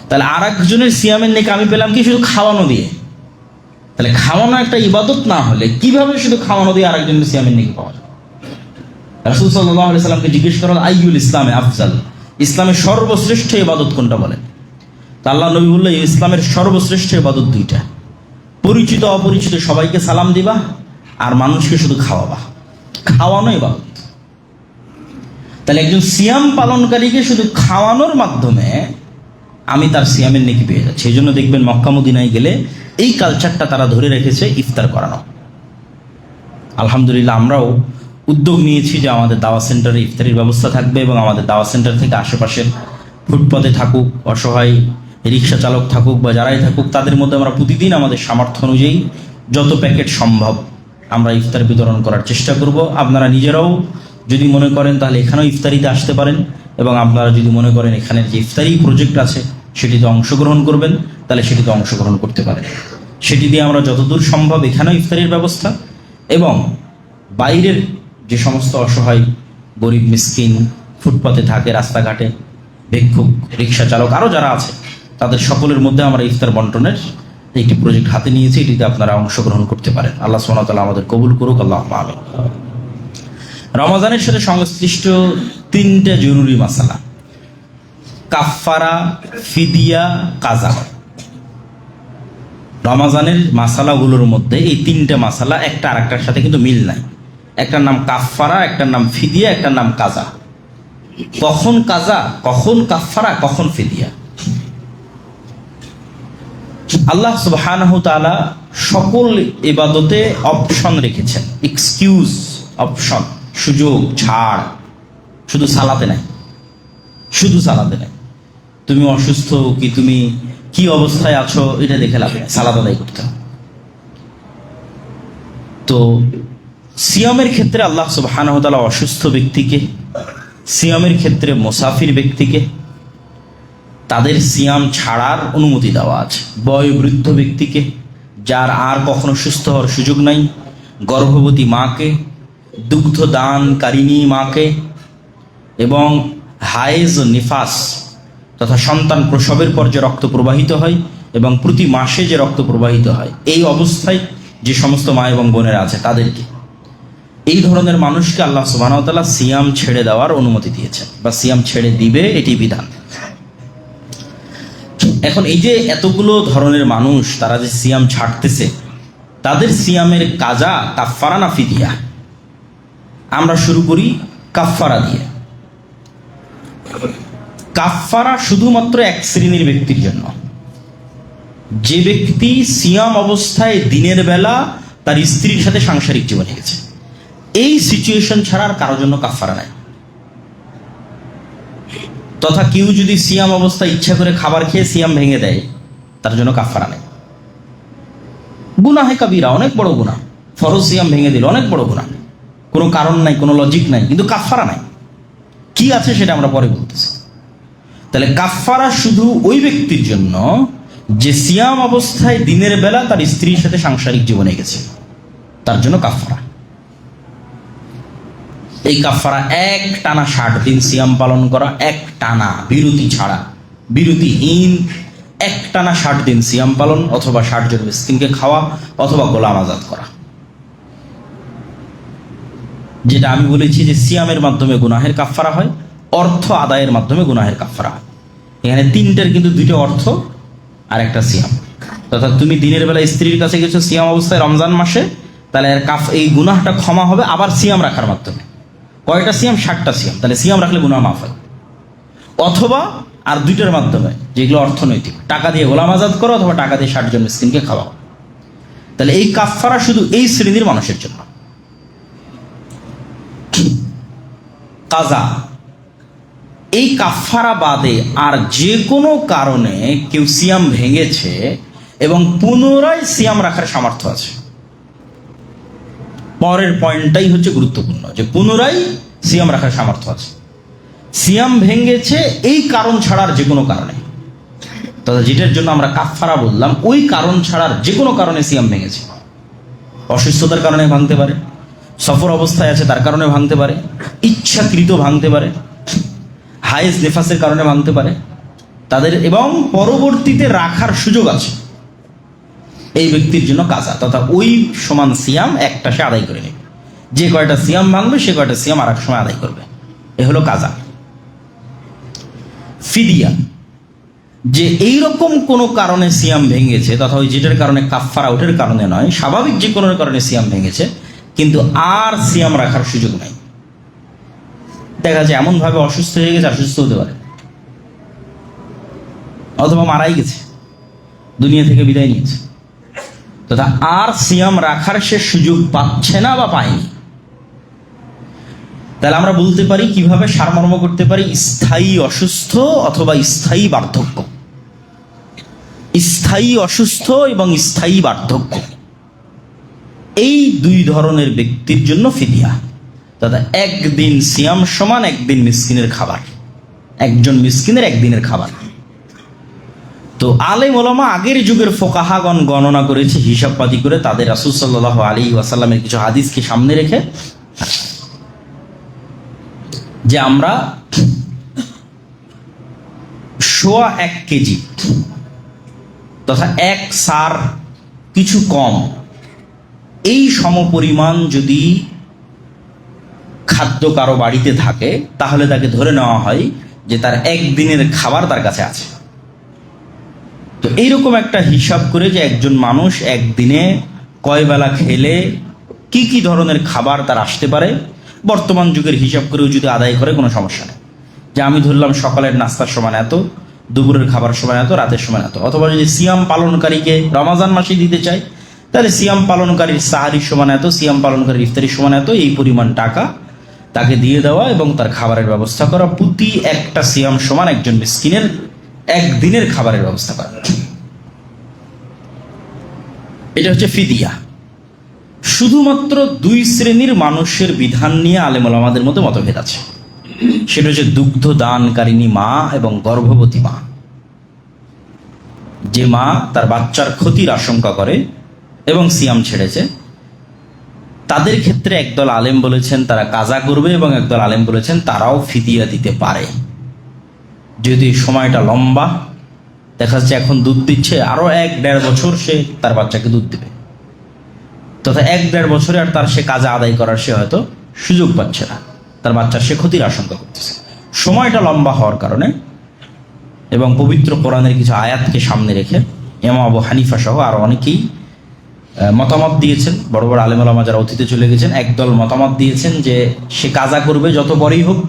তাহলে আরেকজনের সিয়ামের নেকি আমি পেলাম কি শুধু খাওয়ানো দিয়ে? তাহলে খাওয়ানো একটা ইবাদত না হলে কিভাবে শুধু খাওয়ানো দিয়ে আরেকজনের সিয়ামের নেকি পাওয়া যায়? রাসূল সাল্লাল্লাহু আলাইহি সাল্লামকে জিজ্ঞেস করা হলো আইয়ুল ইসলামে আফজাল, ইসলামের সর্বশ্রেষ্ঠ ইবাদত কোনটা বলেন? তা আল্লাহ নবী বললেন ইসলামের সর্বশ্রেষ্ঠ ইবাদত দুইটা, পরিচিত অপরিচিত সবাইকে সালাম দিবা আর মানুষকে শুধু খাওয়াবা। খাওয়ানো ইবাদত। তাহলে একজন সিয়াম পালনকারীকে শুধু খাওয়ানোর মাধ্যমে আমি তার সিয়ামের নেকি পেয়ে যাচ্ছি। এই জন্য দেখবেন মক্কা মদিনায় গেলে এই কালচারটা তারা ধরে রেখেছে, ইফতার করানো। আলহামদুলিল্লাহ আমরাও উদ্যোগ নিয়েছি যে আমাদের দাওয়া সেন্টারে ইফতারির ব্যবস্থা থাকবে এবং আমাদের দাওয়া সেন্টার থেকে আশেপাশের ফুটপাতে থাকুক, অসহায় রিক্সা চালক থাকুক বা যারাই থাকুক, তাদের মধ্যে আমরা প্রতিদিন আমাদের সামর্থ্য অনুযায়ী যত প্যাকেট সম্ভব আমরা ইফতার বিতরণ করার চেষ্টা করব। আপনারা নিজেরাও যদি মনে করেন তাহলে এখানেও ইফতারিতে আসতে পারেন, এবং আপনারা যদি মনে করেন এখানের যে ইফতারি প্রজেক্ট আছে সেটিতে অংশগ্রহণ করবেন তাহলে সেটিতে অংশগ্রহণ করতে পারেন। সেটি দিয়ে আমরা যতদূর সম্ভব এখানেও ইফতারির ব্যবস্থা এবং বাইরের যে সমস্ত অসহায় গরিব মিসকিন ফুটপাতে থাকে, রাস্তাঘাটে ভিক্ষুক, রিক্সা চালক, আরও যারা আছে তাদের সকলের মধ্যে আমরা ইফতার বন্টনের একটি প্রজেক্ট হাতে নিয়েছি। এটিতে আপনারা অংশগ্রহণ করতে পারেন। আল্লাহ সুবহানাহু ওয়া তাআলা আমাদের কবুল করুক, আল্লাহুম্মা আমিন। রমজানের সাথে সংশ্লিষ্ট তিনটা জরুরি মাসালা, কাফফারা, ফিদিয়া, কাজা। রমজানের মাসালাগুলোর মধ্যে এই তিনটা মাসালা একটা আরেকটার সাথে কিন্তু মিল নাই। একটার নাম কাফফারা, একটার নাম ফিদিয়া, একটার নাম কাজা। কখন কাজা, কখন কাফফারা, কখন ফিদিয়া? আল্লাহ সুবহানাহু ওয়া তাআলা সকল ইবাদতে অপশন রেখেছেন, এক্সকিউজ, অপশন, সুযোগ, ছাড়। শুধু সালাতে নাই, শুধু সালাতে নাই। তুমি অসুস্থ কি তুমি কি অবস্থায় আছো এটা দেখে লাভ নেই, সালাত আদায় করতে হবে। তো সিয়ামের ক্ষেত্রে আল্লাহ সুবহানাহু ওয়া তাআলা অসুস্থ ব্যক্তিকে, সিয়ামের ক্ষেত্রে মুসাফির ব্যক্তিকে তাদের সিয়াম ছাড়ার অনুমতি দেওয়া আছে। বয়োবৃদ্ধ ব্যক্তিকে, যার আর কখনো সুস্থ হওয়ার সুযোগ নাই, গর্ভবতী মাকে, দুগ্ধ দানকারিণী মাকে, এবং হায়েজ ও নিফাস তথা সন্তান প্রসবের পর যে রক্ত প্রবাহিত হয় এবং প্রতি মাসে যে রক্ত প্রবাহিত হয়, এই অবস্থায় যে সমস্ত মা এবং বোনেরা আছে তাদেরকে, এই ধরনের মানুষকে আল্লাহ সুবহানাহু ওয়া তাআলা সিয়াম ছেড়ে দেওয়ার অনুমতি দিয়েছেন, বা সিয়াম ছেড়ে দিবে, এটি বিধান। এখন এই যে এতগুলো ধরনের মানুষ তারা যে সিয়াম ছাড়তেছে, তাদের সিয়ামের কাজা কাফফারা না ফিদিয়া? আমরা শুরু করি কাফফারা দিয়ে। কাফফারা শুধুমাত্র এক শ্রেণীর ব্যক্তির জন্য, যে ব্যক্তি সিয়াম অবস্থায় দিনের বেলা তার স্ত্রীর সাথে সাংসারিক জীবনে গেছে। এই সিচুয়েশন ছাড়া আর কারোর জন্য কাফফারা নাই। তথা কেউ যদি সিয়াম অবস্থায় ইচ্ছা করে খাবার খেয়ে সিয়াম ভেঙে দেয়, তার জন্য কাফফারা নেই। গুনাহে কাবীরা, অনেক বড় গুনাহ। ফরজ সিয়াম ভেঙে দিল, অনেক বড় গুনাহ, কোনো কারণ নাই, কোনো লজিক নাই, কিন্তু কাফফারা নাই। কি আছে সেটা আমরা পরে বলতেছি। তাহলে কাফফারা শুধু ওই ব্যক্তির জন্য যে সিয়াম অবস্থায় দিনের বেলা তার স্ত্রীর সাথে সাংসারিক জীবনে গেছে, তার জন্য কাফফারা। এই কাফফারা এক টানা 60 দিন সিয়াম পালন করা, এক টানা, বিরতি ছাড়া, বিরতিহীন এক টানা 60 দিন সিয়াম পালন, অথবা 60 জন মিসকিনকে খাওয়া, অথবা গোলাম আজাদ করা। যেটা আমি বলেছি যে সিয়ামের মাধ্যমে গুনাহের কাফফারা হয়, অর্থ আদায়ের মাধ্যমে গুনাহের কাফফারা হয়। এখানে তিনটার কিন্তু দুইটা অর্থ আর একটা সিয়াম। তথা তুমি দিনের বেলা স্ত্রীর কাছে গেছো সিয়াম অবস্থায় রমজান মাসে, তাহলে এই গুনাহটা ক্ষমা হবে আবার সিয়াম রাখার মাধ্যমে। কয়টা সিয়াম? 60টা সিয়াম। তাহলে সিয়াম রাখলে গুনাহ মাফ হয়। অথবা আর দুইটার মাধ্যমে, যেগুলো অর্থনৈতিক, টাকা দিয়ে গোলাম আজাদ করো, অথবা টাকা দিয়ে 60 জন মিসকিনকে খাওয়াও। তাহলে এই কাফফারা শুধু এই শ্রেণীর মানুষের জন্য। কাজা, এই কাফফারা বাদে আর যে কোনো কারণে কেউ সিয়াম ভেঙেছে এবং পুনরায় সিয়াম রাখার সামর্থ্য আছে, পরের পয়েন্টটাই হচ্ছে গুরুত্বপূর্ণ, যে পুনরায় সিয়াম রাখার সামর্থ্য আছে। সিয়াম ভেঙেছে এই কারণ ছাড়ার যে কোনো কারণে, তথা যেটার জন্য আমরা কাফফারা বললাম, ওই কারণ ছাড়ার যে কোনো কারণে সিয়াম ভেঙেছে। অসুস্থতার কারণে ভাঙতে পারে, সফর অবস্থায় আছে তার কারণে ভাঙতে পারে, ইচ্ছাকৃত ভাঙতে পারে, হায়েজ নেফাসের কারণে ভাঙতে পারে তাদের, এবং পরবর্তীতে রাখার সুযোগ আছে, এই ব্যক্তির জন্য কাজা, তথা ওই সমান সিয়াম একটা সে আদায় করে নেবে। যে কয়টা সিয়াম ভাঙবে সে কয়টা সিয়াম আর এক সময় আদায় করবে, এ হলো কাজা। ফিদিয়া, যে এইরকম কোনো কারণে সিয়াম ভেঙেছে, তথা ওই যেটার কারণে কাফফারা, ওটার কারণে নয়, স্বাভাবিক যে কোনো কারণে সিয়াম ভেঙেছে, কিন্তু আর সিয়াম রাখার সুযোগ নাই। দেখা যায় এমন ভাবে অসুস্থ হয়ে গেছে, অসুস্থ হতে পারে, অথবা মারাই গেছে, দুনিয়া থেকে বিদায় নিয়েছে, তথা আর সিয়াম রাখার সে সুযোগ পাচ্ছে না বা পায়নি। তাহলে আমরা বলতে পারি, কিভাবে সারমর্ম করতে পারি, স্থায়ী অসুস্থ অথবা স্থায়ী বার্ধক্য। স্থায়ী অসুস্থ এবং স্থায়ী বার্ধক্য, এই দুই ধরনের ব্যক্তির জন্য ফিদিয়া। তথা একদিন সিয়াম সমান একদিন মিসকিনের খাবার, একজন মিসকিনের একদিনের খাবার। তো আলেম ওলামা আগের যুগের ফোকাহাগণ গণনা করেছে, হিসাবপাতি করে, তাদের রাসূল সাল্লাল্লাহু আলাইহি ওয়াসাল্লামের কিছু হাদিসকে সামনে রেখে, যে আমরা 1.25 কেজি তথা 1 সার কিছু কম, এই সমপরিমাণ যদি খাদ্য কারো বাড়িতে থাকে, তাহলে তাকে ধরে নেওয়া হয় যে তার একদিনের খাবার তার কাছে আছে। তো এইরকম একটা হিসাব করে, যে একজন মানুষ একদিনে কয় বেলা খেলে কি কি ধরনের খাবার তার আসতে পারে, বর্তমান যুগের হিসাব করেও যদি আদায় করে, কোনো সমস্যা নেই। যে আমি ধরলাম সকালের নাস্তার সময় এত, দুপুরের খাবার সময় এত, রাতের সময় এত। অথবা যদি সিয়াম পালনকারীকে রমাজান মাসে দিতে চাই, তাহলে সিয়াম পালনকারীর সাহারির সমান এত, সিয়াম পালনকারীর ইফতারির সমান এত, এই পরিমাণ টাকা তাকে দিয়ে দেওয়া এবং তার খাবারের ব্যবস্থা করা। প্রতি একটা সিয়াম সমান একজন মিসকিনের একদিনের খাবারের ব্যবস্থা করা। এটা হচ্ছে ফিদিয়া। শুধুমাত্র 2 শ্রেণীর মানুষের বিধান নিয়ে আলেম ওলামাদের মধ্যে মতভেদ আছে। সেটা হচ্ছে দুগ্ধ দানকারিণী মা এবং গর্ভবতী মা। যে মা তার বাচ্চার ক্ষতির আশঙ্কা করে এবং সিয়াম ছেড়েছে, তাদের ক্ষেত্রে একদল আলেম বলেছেন তারা কাজা করবে, এবং একদল আলেম বলেছেন তারাও ফিদিয়া দিতে পারে। যদি সময়টা লম্বা, দেখা যাচ্ছে এখন দুধ দিচ্ছে, আরো 1-1.5 বছর সে তার বাচ্চাকে দুধ দেবে, তো তথা 1-1.5 বছরে আর তার সে কাজে আদায় করার সে হয়তো সুযোগ পাচ্ছে না, তার বাচ্চার সে ক্ষতির আশঙ্কা করতেছে। সময়টা লম্বা হওয়ার কারণে এবং পবিত্র কোরআনের কিছু আয়াতকে সামনে রেখে ইমাম আবু হানিফা সহ আরও অনেকেই মতামত দিয়েছেন। বড় বড় আলেম ওলামা যারা অতীতে চলে গেছেন, একদল মতামত দিয়েছেন যে সে কাজা করবে যত বড়ই হোক,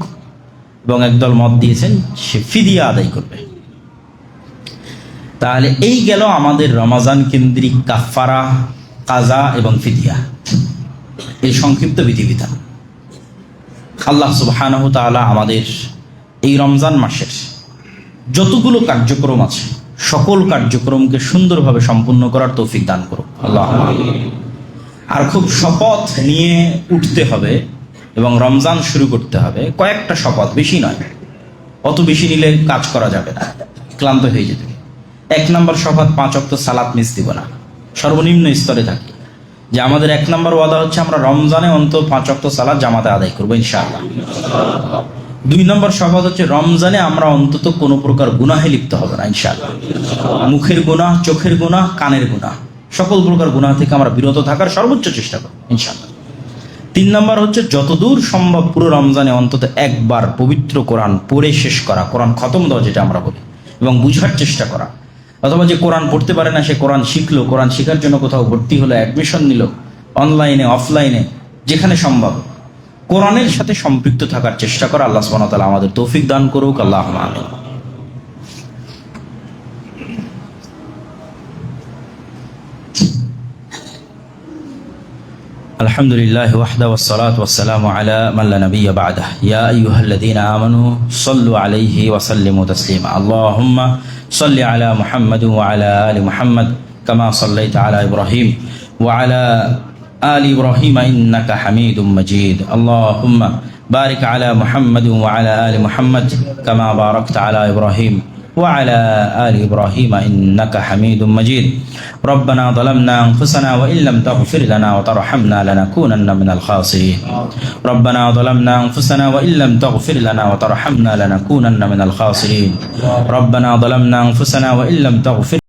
এবং একদল মত দিয়েছেন সে ফিদিয়া আদায় করবে। তাহলে এই গেল আমাদের রমাজান কেন্দ্রিক কাফারা, কাজা এবং ফিদিয়া, এই সংক্ষিপ্ত বিধিবিধান। আল্লাহ সুবহানাহু ওয়া তাআলা আমাদের এই রমজান মাসের যতগুলো কার্যক্রম আছে সকল কার্যক্রমকে সুন্দরভাবে সম্পূর্ণ করার তৌফিক দান করুক আল্লাহ। আর খুব শপথ নিয়ে উঠতে হবে এবং রমজান শুরু করতে হবে। কয়েকটা শপথ, বেশি নয়, অত বেশি নিলে কাজ করা যাবে না, ক্লান্ত হয়ে যেতে। 1 নম্বর শপথ, 5 ওয়াক্ত সালাত মিস দিব না। সর্বনিম্ন স্তরে থাকি যে আমাদের 1 নম্বর ওয়াদা হচ্ছে আমরা রমজানে অন্তত 5 ওয়াক্ত সালাত জামাতে আদায় করবো ইনশাআল্লাহ। 2 নম্বর শপথ হচ্ছে রমজানে আমরা অন্তত কোনো প্রকার গুনাহে লিপ্ত হবে না ইনশাআল্লাহ। মুখের গুনাহ, চোখের গুনাহ, কানের গুনাহ, সকল প্রকার গুনাহ থেকে আমরা বিরত থাকার সর্বোচ্চ চেষ্টা করব ইনশাআল্লাহ। 3 নম্বর হচ্ছে যতদূর সম্ভব পুরো রমজানে অন্তত একবার পবিত্র কোরআন পড়ে শেষ করা, কোরআন খতম দেওয়া যেটা আমরা বলি, এবং বুঝার চেষ্টা করা। অথবা যে কোরআন পড়তে পারে না সে কোরআন শিখলো, কোরআন শেখার জন্য কোথাও ভর্তি হলো, অ্যাডমিশন নিল, অনলাইনে অফলাইনে যেখানে সম্ভব কোরআনের সাথে সম্পৃক্ত থাকার চেষ্টা করা। আল্লাহ সুবহানাহু ওয়া তাআলা আমাদের তৌফিক দান করুক, আল্লাহুম্মা আমিন। আলহামদুলিল্লাহি ওয়াহদাহু ওয়াসসালাতু ওয়াসসালামু আলা মান লা নাবিয়্যা বা'দাহু ইয়া আইয়ুহাল্লাযীনা আমানু সাল্লু আলাইহি ওয়া সাল্লিমু তাসলিমা আল্লাহুম্মা সাল্লি আলা মুহাম্মাদ ওয়া আলা আলি মুহাম্মাদ কামা সাল্লাইতা আলা ইব্রাহিম ওয়া আলা আলি ইব্রাহিম ইন্নাকা হামিদুম মাজিদ আল্লাহুম্মা বারিক আলা মুহাম্মাদ ওয়া আলা আলি মুহাম্মাদ কামা বারাকতা আলা ইব্রাহিম وعلى آل إبراهيم إنك حميد مجيد ربنا ظلمنا أنفسنا وإن لم تغفر لنا وترحمنا لنكونن من الخاسرين ربنا ظلمنا أنفسنا وإن لم تغفر لنا وترحمنا لنكونن من الخاسرين ربنا ظلمنا أنفسنا وإن لم تغفر